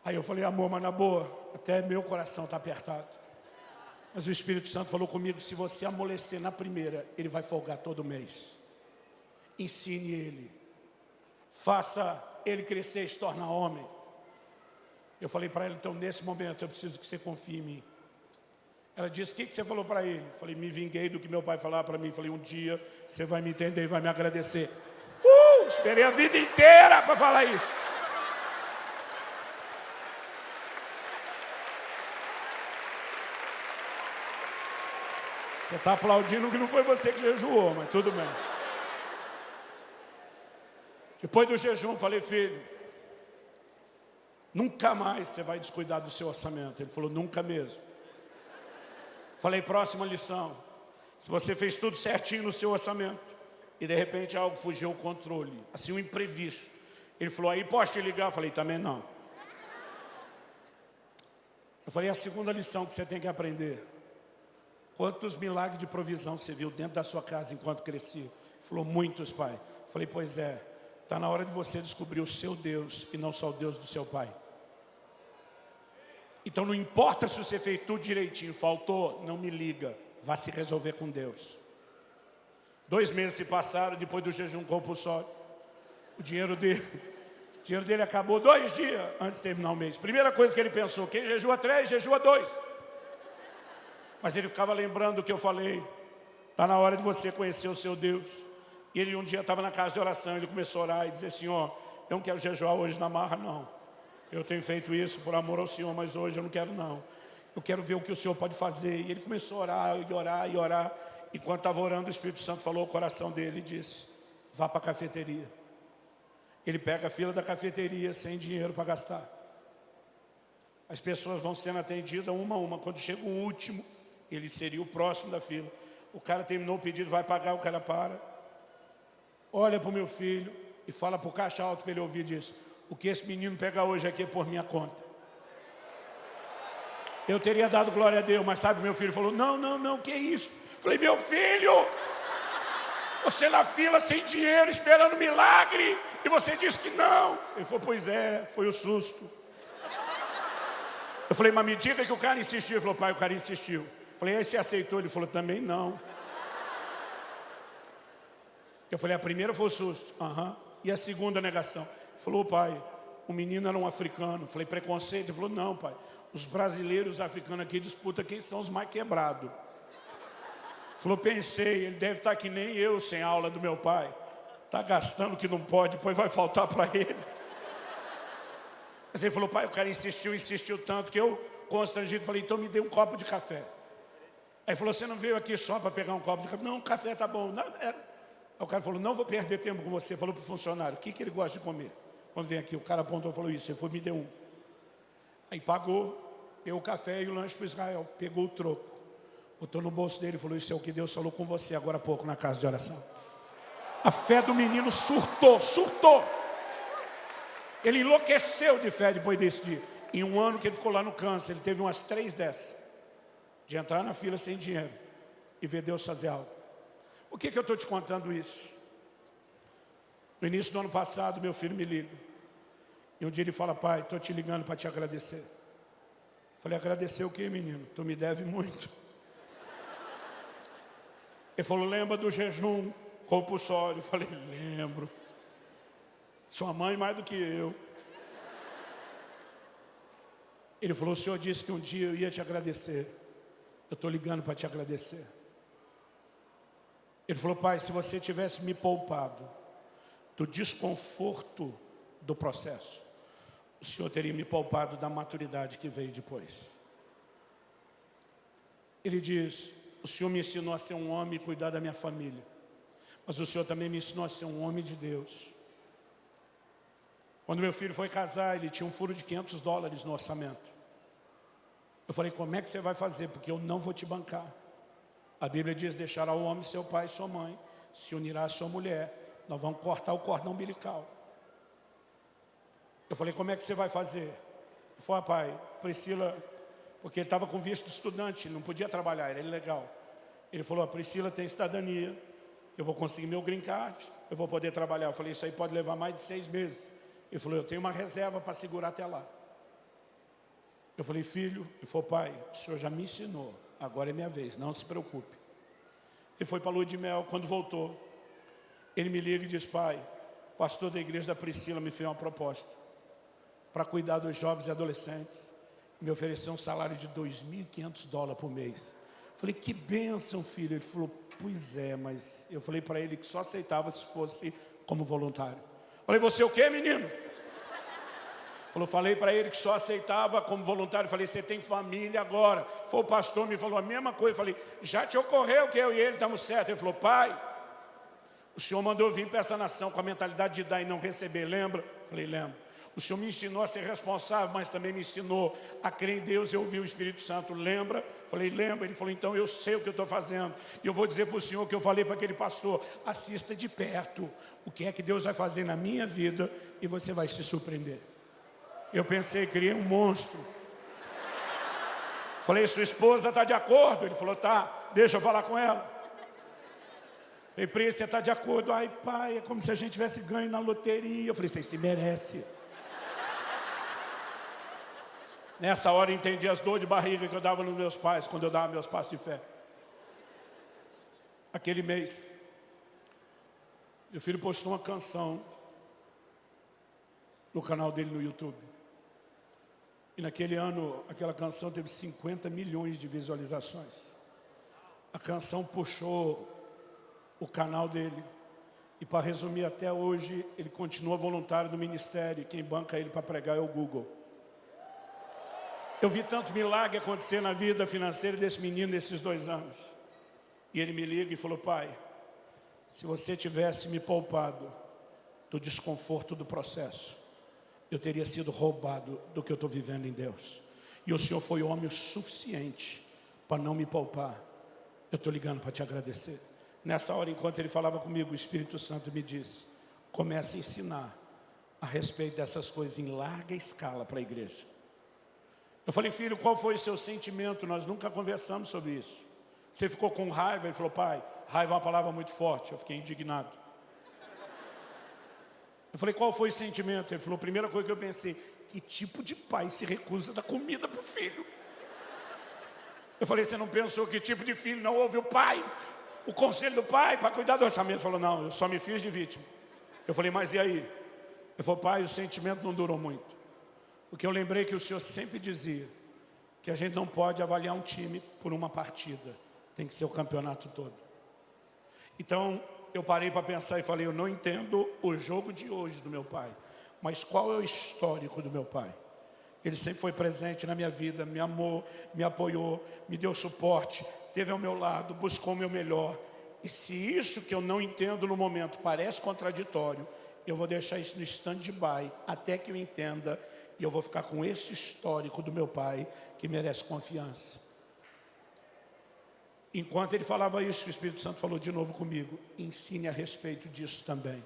S3: Aí eu falei, amor, mas na boa, até meu coração está apertado. Mas o Espírito Santo falou comigo, se você amolecer na primeira, ele vai folgar todo mês. Ensine ele. Faça ele crescer e se tornar homem. Eu falei para ela, então nesse momento eu preciso que você confie em mim. Ela disse, o que você falou para ele? Eu falei, me vinguei do que meu pai falava para mim. Eu falei, um dia você vai me entender e vai me agradecer. Esperei a vida inteira para falar isso. Você está aplaudindo que não foi você que jejuou, mas tudo bem. Depois do jejum, falei, filho, nunca mais você vai descuidar do seu orçamento. Ele falou, nunca mesmo. Falei, próxima lição. Se você fez tudo certinho no seu orçamento e de repente algo fugiu ao controle, assim um imprevisto. Ele falou, aí posso te ligar? Eu falei, também não. Eu falei, a segunda lição que você tem que aprender. Quantos milagres de provisão você viu dentro da sua casa enquanto crescia? Ele falou, muitos, pai. Eu falei, pois é, está na hora de você descobrir o seu Deus e não só o Deus do seu pai. Então não importa se você fez tudo direitinho, faltou, não me liga, vá se resolver com Deus. 2 meses se passaram depois do jejum compulsório. O dinheiro dele acabou 2 dias antes de terminar o mês. Primeira coisa que ele pensou, quem jejua 3, jejua 2. Mas ele ficava lembrando o que eu falei. Está na hora de você conhecer o seu Deus. E ele um dia estava na casa de oração, ele começou a orar e dizer, Senhor, eu não quero jejuar hoje na marra não. Eu tenho feito isso por amor ao Senhor, mas hoje eu não quero não. Eu quero ver o que o Senhor pode fazer. E ele começou a orar e orar e orar. Enquanto estava orando, o Espírito Santo falou ao coração dele e disse, vá para a cafeteria. Ele pega a fila da cafeteria sem dinheiro para gastar. As pessoas vão sendo atendidas uma a uma. Quando chega o último, ele seria o próximo da fila. O cara terminou o pedido, vai pagar, o cara para. Olha para o meu filho e fala para o caixa alto para ele ouvir disso. O que esse menino pega hoje aqui é por minha conta. Eu teria dado glória a Deus, mas sabe, meu filho falou, não, que isso? Falei, meu filho, você na fila sem dinheiro, esperando milagre, e você disse que não. Ele falou, pois é, foi o susto. Eu falei, mas me diga que o cara insistiu. Ele falou, pai, o cara insistiu. Eu falei, aí você aceitou? Ele falou, também não. Eu falei, a primeira foi o susto. E a segunda negação? Ele falou, pai, o menino era um africano. Eu falei, preconceito? Ele falou, não, pai, os brasileiros africanos aqui disputam quem são os mais quebrados. Ele falou, pensei, ele deve estar que nem eu, sem aula do meu pai. Está gastando o que não pode, depois vai faltar para ele. Mas ele falou, pai, o cara insistiu tanto que eu, constrangido, falei, então me dê um copo de café. Aí ele falou, você não veio aqui só para pegar um copo de café? Não, o café tá bom. Não, Aí o cara falou, não vou perder tempo com você. Falou para o funcionário, o que ele gosta de comer? Quando vem aqui, o cara apontou e falou isso. Ele falou, me deu um. Aí pagou, deu o café e o lanche para Israel. Pegou o troco, botou no bolso dele e falou, isso é o que Deus falou com você agora há pouco na casa de oração. A fé do menino surtou. Ele enlouqueceu de fé depois desse dia. Em um ano que ele ficou lá no câncer, ele teve umas 3 dessas. De entrar na fila sem dinheiro e ver Deus fazer algo. Por que eu estou te contando isso? No início do ano passado, meu filho me liga. E um dia ele fala, pai, estou te ligando para te agradecer. Falei, agradecer o quê, menino? Tu me deve muito. Ele falou, lembra do jejum compulsório? Falei, lembro. Sua mãe mais do que eu. Ele falou, o senhor disse que um dia eu ia te agradecer. Eu estou ligando para te agradecer. Ele falou, pai, se você tivesse me poupado do desconforto do processo, o senhor teria me poupado da maturidade que veio depois. Ele diz, o senhor me ensinou a ser um homem e cuidar da minha família. Mas o senhor também me ensinou a ser um homem de Deus. Quando meu filho foi casar, ele tinha um furo de $500 no orçamento. Eu falei, como é que você vai fazer? Porque eu não vou te bancar. A Bíblia diz, deixará o homem seu pai e sua mãe, se unirá à sua mulher, nós vamos cortar o cordão umbilical. Eu falei, como é que você vai fazer? Ele falou, pai, Priscila, porque ele estava com visto de estudante, ele não podia trabalhar, era ilegal. Ele falou, a Priscila tem cidadania, eu vou conseguir meu green card, eu vou poder trabalhar. Eu falei, isso aí pode levar mais de 6 meses. Ele falou, eu tenho uma reserva para segurar até lá. Eu falei, filho, ele falou, pai, o senhor já me ensinou, agora é minha vez, não se preocupe. Ele foi para a lua de mel, quando voltou, ele me liga e diz, pai, o pastor da igreja da Priscila me fez uma proposta para cuidar dos jovens e adolescentes, me ofereceu um salário de $2.500 por mês. Eu falei, que bênção, filho. Ele falou, pois é, mas eu falei para ele que só aceitava se fosse como voluntário. Eu falei, você o quê, menino? Falei para ele que só aceitava como voluntário. Falei, você tem família agora? Foi o pastor, me falou a mesma coisa. Falei, já te ocorreu que eu e ele estamos certos? Ele falou, pai, o senhor mandou vir para essa nação com a mentalidade de dar e não receber, lembra? Falei, lembro. O senhor me ensinou a ser responsável, mas também me ensinou a crer em Deus e ouvir o Espírito Santo, lembra? Falei, lembra. Ele falou, então eu sei o que eu estou fazendo. E eu vou dizer para o senhor que eu falei para aquele pastor, assista de perto o que é que Deus vai fazer na minha vida e você vai se surpreender. Eu pensei, criei um monstro. Falei, sua esposa está de acordo? Ele falou, tá, deixa eu falar com ela. Falei, Pri, você está de acordo? Ai, pai, é como se a gente tivesse ganho na loteria. Eu falei, você se merece. Nessa hora eu entendi as dores de barriga que eu dava nos meus pais, quando eu dava meus passos de fé. Aquele mês, meu filho postou uma canção no canal dele no YouTube. E naquele ano, aquela canção teve 50 milhões de visualizações. A canção puxou o canal dele. E para resumir, até hoje, ele continua voluntário do ministério. E quem banca ele para pregar é o Google. Eu vi tanto milagre acontecer na vida financeira desse menino nesses 2 anos. E ele me liga e falou, pai, se você tivesse me poupado do desconforto do processo, eu teria sido roubado do que eu estou vivendo em Deus. E o senhor foi homem o suficiente para não me poupar. Eu estou ligando para te agradecer. Nessa hora, enquanto ele falava comigo, o Espírito Santo me disse, comece a ensinar a respeito dessas coisas em larga escala para a igreja. Eu falei, filho, qual foi o seu sentimento? Nós nunca conversamos sobre isso. Você ficou com raiva? Ele falou, pai, raiva é uma palavra muito forte. Eu fiquei indignado. Eu falei, qual foi o sentimento? Ele falou, a primeira coisa que eu pensei, que tipo de pai se recusa a dar comida para o filho? Eu falei, você não pensou que tipo de filho não ouve o pai? O conselho do pai para cuidar do orçamento? Ele falou, não, eu só me fiz de vítima. Eu falei, mas e aí? Ele falou, pai, o sentimento não durou muito. Porque eu lembrei que o senhor sempre dizia que a gente não pode avaliar um time por uma partida. Tem que ser o campeonato todo. Então, eu parei para pensar e falei, eu não entendo o jogo de hoje do meu pai. Mas qual é o histórico do meu pai? Ele sempre foi presente na minha vida, me amou, me apoiou, me deu suporte, esteve ao meu lado, buscou o meu melhor. E se isso que eu não entendo no momento parece contraditório, eu vou deixar isso no stand-by até que eu entenda. E eu vou ficar com esse histórico do meu pai, que merece confiança. Enquanto ele falava isso, o Espírito Santo falou de novo comigo, ensine a respeito disso também.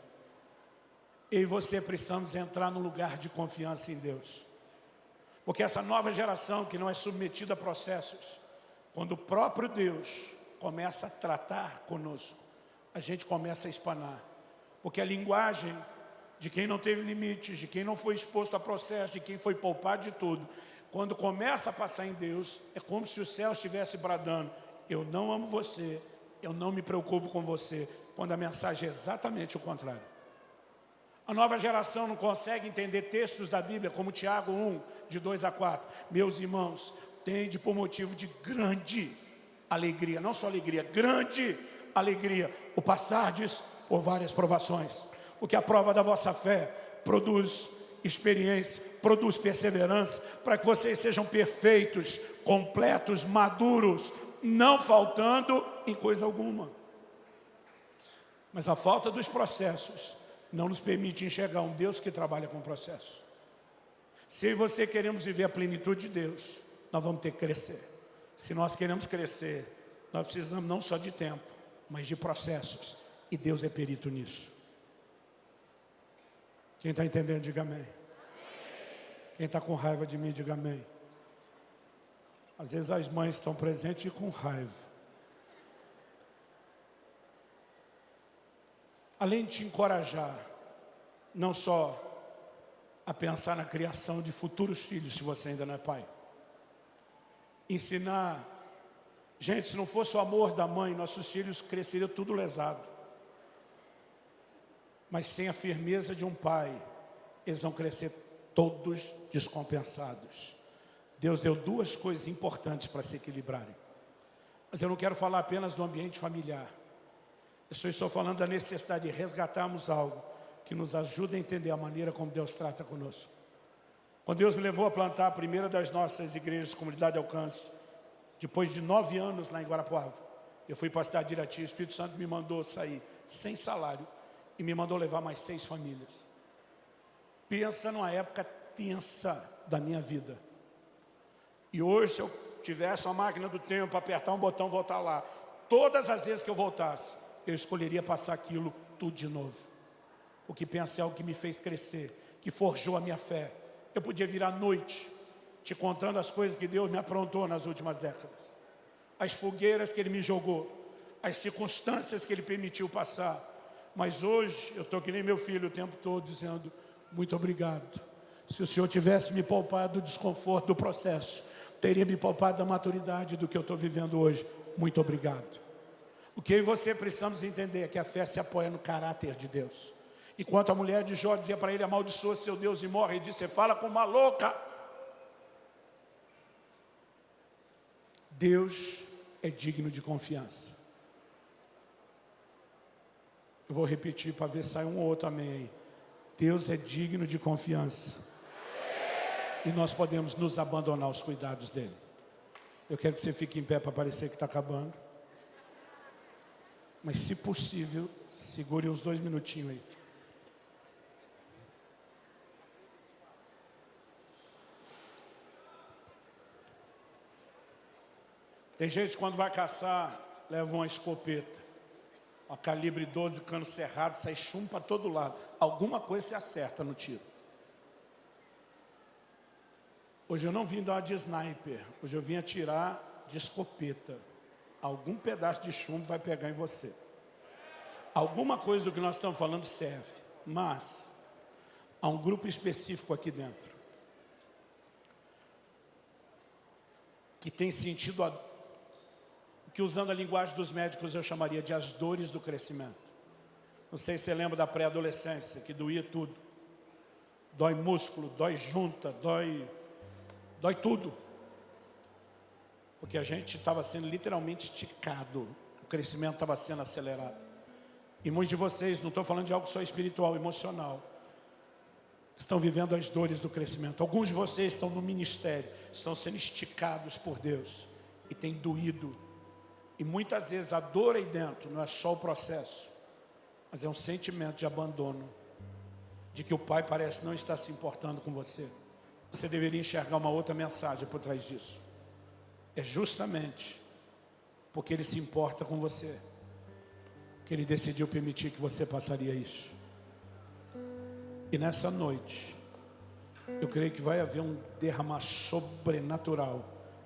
S3: Eu e você precisamos entrar num lugar de confiança em Deus. Porque essa nova geração que não é submetida a processos, quando o próprio Deus começa a tratar conosco, a gente começa a espanar. Porque a linguagem de quem não teve limites, de quem não foi exposto a processo, de quem foi poupado de tudo, quando começa a passar em Deus, é como se o céu estivesse bradando, eu não amo você, eu não me preocupo com você, quando a mensagem é exatamente o contrário. A nova geração não consegue entender textos da Bíblia, como Tiago 1, de 2 a 4. Meus irmãos, tende por motivo de grande alegria, não só alegria, grande alegria, o passardes por várias provações. Porque a prova da vossa fé produz experiência, produz perseverança, para que vocês sejam perfeitos, completos, maduros, não faltando em coisa alguma. Mas a falta dos processos não nos permite enxergar um Deus que trabalha com processo. Se eu e você queremos viver a plenitude de Deus, nós vamos ter que crescer. Se nós queremos crescer, nós precisamos não só de tempo, mas de processos. E Deus é perito nisso. Quem está entendendo, diga amém. Quem está com raiva de mim, diga amém. Às vezes as mães estão presentes e com raiva. Além de te encorajar, não só a pensar na criação de futuros filhos, se você ainda não é pai, ensinar. Gente, se não fosse o amor da mãe, nossos filhos cresceriam tudo lesado. Mas sem a firmeza de um pai, eles vão crescer todos descompensados. Deus deu duas coisas importantes para se equilibrarem. Mas eu não quero falar apenas do ambiente familiar. Eu só estou falando da necessidade de resgatarmos algo que nos ajude a entender a maneira como Deus trata conosco. Quando Deus me levou a plantar a primeira das nossas igrejas, Comunidade de Alcance, depois de 9 anos lá em Guarapuava, eu fui para a cidade de Irati, o Espírito Santo me mandou sair sem salário e me mandou levar mais 6 famílias. Pensa numa época tensa da minha vida. E hoje, se eu tivesse uma máquina do tempo, apertar um botão, voltar lá, todas as vezes que eu voltasse, eu escolheria passar aquilo tudo de novo. Porque pensa em algo que me fez crescer, que forjou a minha fé. Eu podia virar à noite, te contando as coisas que Deus me aprontou nas últimas décadas. As fogueiras que Ele me jogou, as circunstâncias que Ele permitiu passar. Mas hoje, eu estou que nem meu filho o tempo todo dizendo, muito obrigado. Se o Senhor tivesse me poupado do desconforto do processo, teria me poupado da maturidade do que eu estou vivendo hoje. Muito obrigado. O que eu e você precisamos entender é que a fé se apoia no caráter de Deus. Enquanto a mulher de Jó dizia para ele, amaldiçoa seu Deus e morre, ele disse, você fala com uma louca. Deus é digno de confiança. Eu vou repetir para ver se sai um ou outro amém aí. Deus é digno de confiança. E nós podemos nos abandonar aos cuidados dele. Eu quero que você fique em pé para parecer que está acabando. Mas se possível, segure uns 2 minutinhos aí. Tem gente que quando vai caçar, leva uma escopeta. Uma calibre 12, cano cerrado, sai chumbo para todo lado. Alguma coisa se acerta no tiro. Hoje eu não vim dar uma de sniper. Hoje eu vim atirar de escopeta. Algum pedaço de chumbo vai pegar em você. Alguma coisa do que nós estamos falando serve. Mas há um grupo específico aqui dentro que tem sentido que usando a linguagem dos médicos eu chamaria de as dores do crescimento. Não sei se você lembra da pré-adolescência, que doía tudo. Dói músculo, dói junta, dói tudo. Porque a gente estava sendo literalmente esticado. O crescimento estava sendo acelerado. E muitos de vocês, não estou falando de algo só espiritual, emocional, estão vivendo as dores do crescimento. Alguns de vocês estão no ministério, estão sendo esticados por Deus. E tem doído. E muitas vezes a dor aí dentro não é só o processo, mas é um sentimento de abandono, de que o pai parece não estar se importando com você. Você deveria enxergar uma outra mensagem por trás disso. É justamente porque ele se importa com você, que ele decidiu permitir que você passaria isso. E nessa noite, eu creio que vai haver um derramar sobrenatural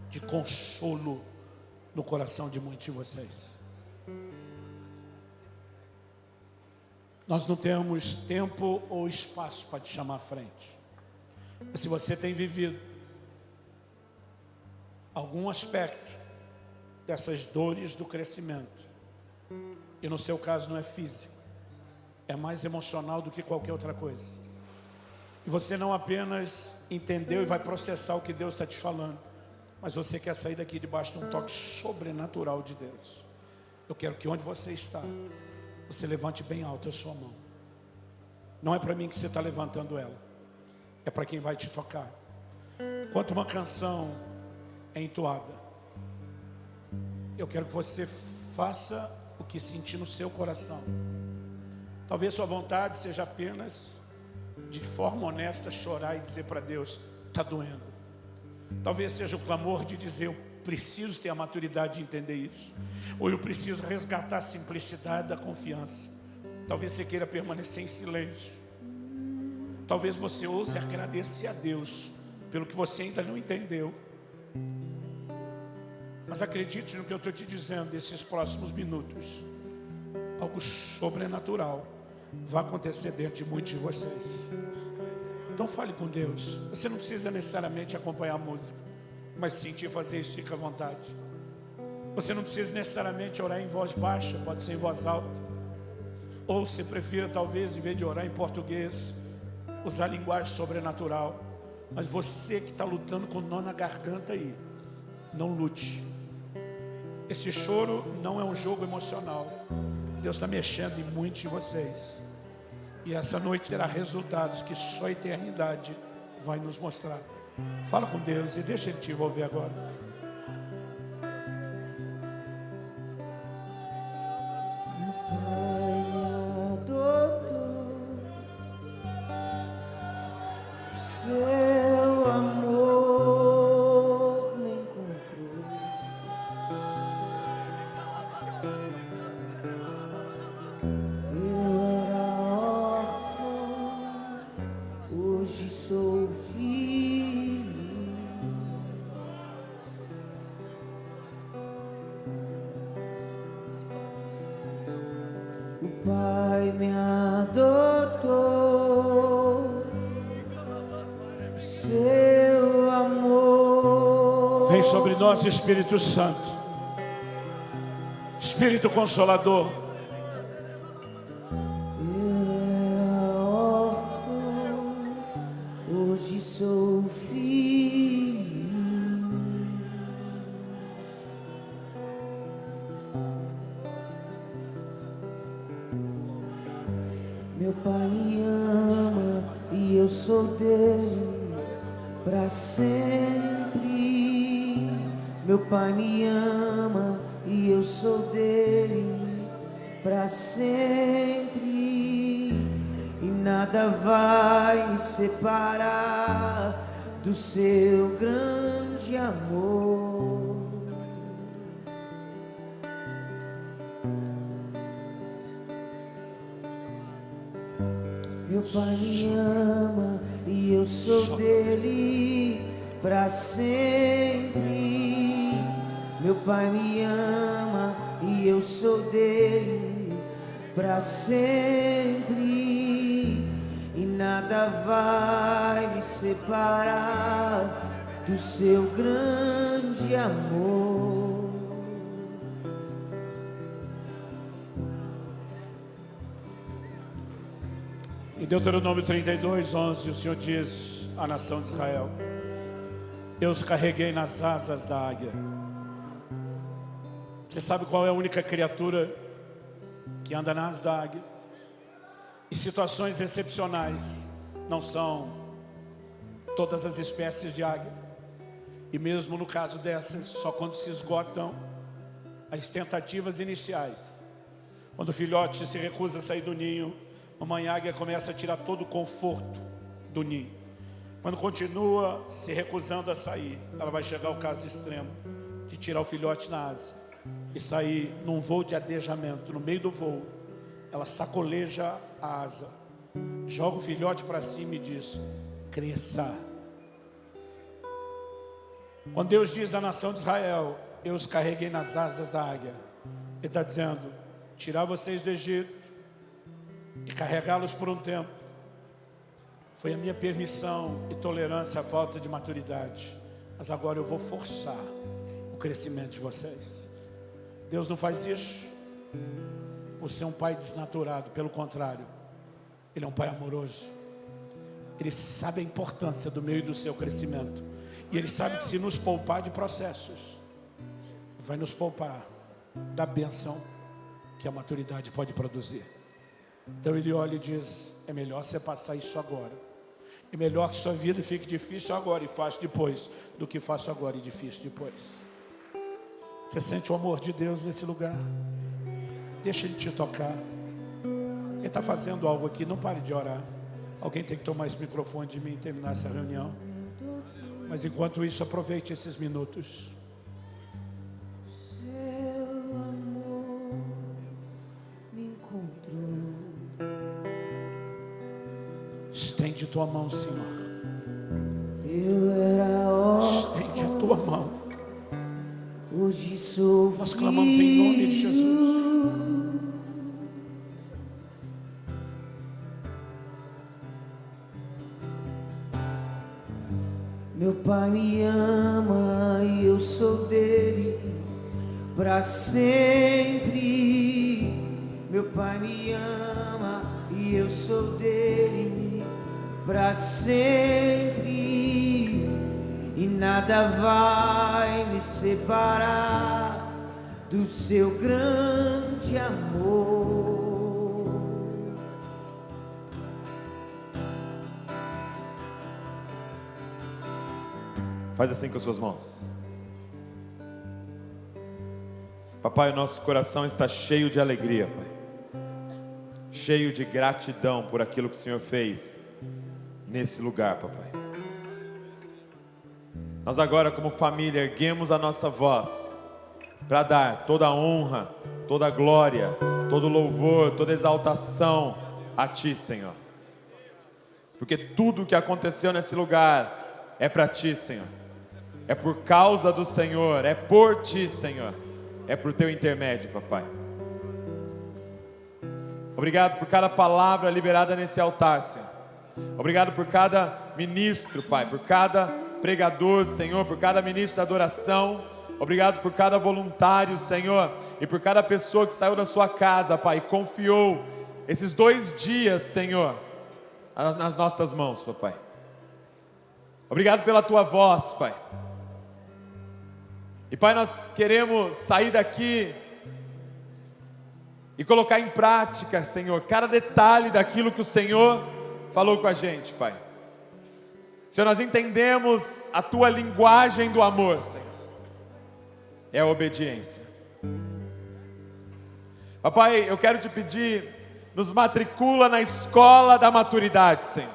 S3: de consolo no coração de muitos de vocês. Nós não temos tempo ou espaço para te chamar à frente. Mas se você tem vivido algum aspecto dessas dores do crescimento, e no seu caso não é físico, é mais emocional do que qualquer outra coisa, e você não apenas entendeu e vai processar o que Deus está te falando, mas você quer sair daqui debaixo de um toque sobrenatural de Deus, eu quero que onde você está, você levante bem alto a sua mão. Não é para mim que você está levantando ela, é para quem vai te tocar. Enquanto uma canção é entoada, eu quero que você faça o que sentir no seu coração. Talvez sua vontade seja apenas, de forma honesta, chorar e dizer para Deus, está doendo. Talvez seja o clamor de dizer, eu preciso ter a maturidade de entender isso. Ou eu preciso resgatar a simplicidade da confiança. Talvez você queira permanecer em silêncio. Talvez você ouse agradecer a Deus pelo que você ainda não entendeu. Mas acredite no que eu estou te dizendo nesses próximos minutos. Algo sobrenatural vai acontecer dentro de muitos de vocês. Então fale com Deus. Você não precisa necessariamente acompanhar a música, mas se sentir fazer isso, fica à vontade. Você não precisa necessariamente orar em voz baixa, pode ser em voz alta. Ou se prefira, talvez, em vez de orar em português, usar linguagem sobrenatural. Mas você que está lutando com nó na garganta aí, não lute. Esse choro não é um jogo emocional. Deus está mexendo em muitos de vocês. E essa noite terá resultados que só a eternidade vai nos mostrar. Fala com Deus e deixa Ele te envolver agora.
S1: Pai me adotou, seu amor.
S3: Vem sobre nós, Espírito Santo, Espírito Consolador.
S1: Eu era órfão, hoje sou filho. Meu Pai me ama e eu sou dele para sempre. Meu Pai me ama e eu sou dele para sempre. E nada vai me separar do seu grande amor. Meu Pai me ama e eu sou dele para sempre. Meu Pai me ama e eu sou dele para sempre. E nada vai me separar do seu grande amor.
S3: Em Deuteronômio 32, 11, o Senhor diz à nação de Israel: eu os carreguei nas asas da águia. Você sabe qual é a única criatura que anda nas asas da águia? Em situações excepcionais, não são todas as espécies de águia. E mesmo no caso dessas, só quando se esgotam as tentativas iniciais. Quando o filhote se recusa a sair do ninho, a mãe águia começa a tirar todo o conforto do ninho. Quando continua se recusando a sair, ela vai chegar ao caso extremo de tirar o filhote na asa e sair num voo de adejamento. No meio do voo, ela sacoleja a asa, joga o filhote para cima e diz: cresça. Quando Deus diz à nação de Israel: eu os carreguei nas asas da águia, Ele está dizendo: tirar vocês do Egito e carregá-los por um tempo foi a minha permissão e tolerância à falta de maturidade. Mas agora eu vou forçar o crescimento de vocês. Deus não faz isso por ser um pai desnaturado. Pelo contrário, Ele é um pai amoroso. Ele sabe a importância do meu e do seu crescimento. E Ele sabe que se nos poupar de processos, vai nos poupar da bênção que a maturidade pode produzir. Então Ele olha e diz: é melhor você passar isso agora. É melhor que sua vida fique difícil agora e fácil depois, do que fácil agora e difícil depois. Você sente o amor de Deus nesse lugar? Deixa Ele te tocar. Ele está fazendo algo aqui, não pare de orar. Alguém tem que tomar esse microfone de mim e terminar essa reunião. Mas enquanto isso, aproveite esses minutos.
S1: Seu amor me encontrou.
S3: Estende tua mão, Senhor.
S1: Eu era órfão,
S3: Estende a tua mão.
S1: hoje sou
S3: Nós clamamos em nome de Jesus.
S1: Meu Meu Pai me ama e eu sou dele para sempre. Meu Pai me ama e eu sou dele para sempre. E nada vai me separar do seu grande amor.
S2: Faz assim com as suas mãos. Papai, o nosso coração está cheio de alegria, Pai. Cheio de gratidão por aquilo que o Senhor fez nesse lugar, Papai. Nós agora, como família, erguemos a nossa voz para dar toda a honra, toda a glória, todo o louvor, toda a exaltação a Ti, Senhor. Porque tudo o que aconteceu nesse lugar é para Ti, Senhor. É por causa do Senhor, é por Ti, Senhor. É por Teu intermédio, Papai. Obrigado por cada palavra liberada nesse altar, Senhor. Obrigado por cada ministro, Pai, por cada pregador, Senhor, por cada ministro da adoração. Obrigado por cada voluntário, Senhor, e por cada pessoa que saiu da sua casa, Pai, e confiou esses 2 dias, Senhor, nas nossas mãos, Papai. Obrigado pela Tua voz, Pai. E Pai, nós queremos sair daqui e colocar em prática, Senhor, cada detalhe daquilo que o Senhor falou com a gente, Pai. Senhor, nós entendemos a Tua linguagem do amor, Senhor. É a obediência. Papai, eu quero te pedir, nos matricula na escola da maturidade, Senhor.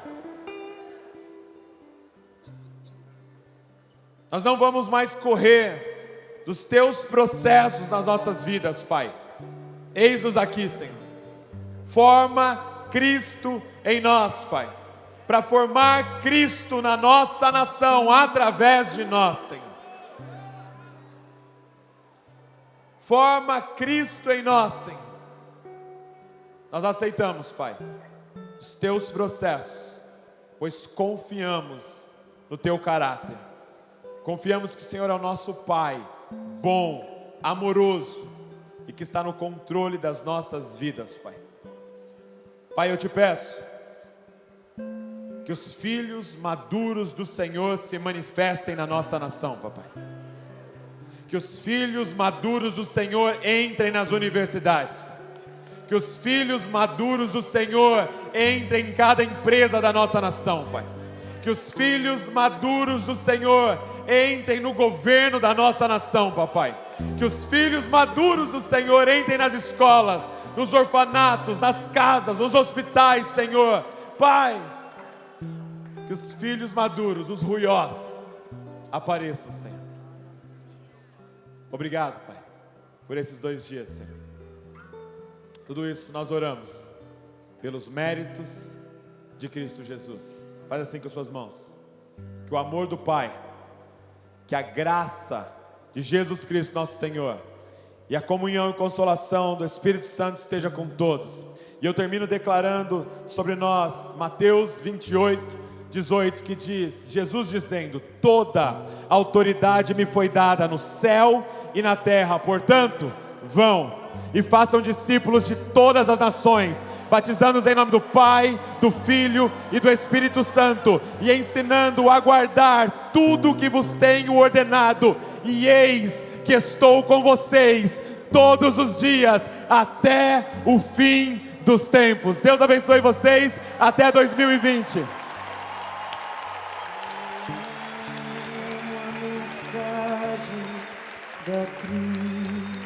S2: Nós não vamos mais correr dos Teus processos nas nossas vidas, Pai. Eis-nos aqui, Senhor. Forma Cristo em nós, Pai, para formar Cristo na nossa nação, através de nós, Senhor. Forma Cristo em nós, Senhor. Nós aceitamos, Pai, os Teus processos, pois confiamos no Teu caráter. Confiamos que o Senhor é o nosso Pai, bom, amoroso, e que está no controle das nossas vidas, Pai. Pai, eu te peço que os filhos maduros do Senhor se manifestem na nossa nação, Papai. Que os filhos maduros do Senhor entrem nas universidades, Pai. Que os filhos maduros do Senhor entrem em cada empresa da nossa nação, Pai. Que os filhos maduros do Senhor entrem no governo da nossa nação, Papai. Que os filhos maduros do Senhor entrem nas escolas, nos orfanatos, nas casas, nos hospitais, Senhor. Pai, que os filhos maduros, os ruiós, apareçam, Senhor. Obrigado, Pai, por esses 2 dias, Senhor. Tudo isso nós oramos pelos méritos de Cristo Jesus. Faz assim com as suas mãos. Que o amor do Pai, que a graça de Jesus Cristo, nosso Senhor, e a comunhão e consolação do Espírito Santo esteja com todos. E eu termino declarando sobre nós, Mateus 28:18, que diz, Jesus dizendo: toda autoridade me foi dada no céu e na terra, portanto, vão e façam discípulos de todas as nações, batizando-os em nome do Pai, do Filho e do Espírito Santo, e ensinando a guardar tudo o que vos tenho ordenado, e eis que estou com vocês todos os dias, até o fim dos tempos. Deus abençoe vocês, até 2020.
S1: Uma mensagem da cruz.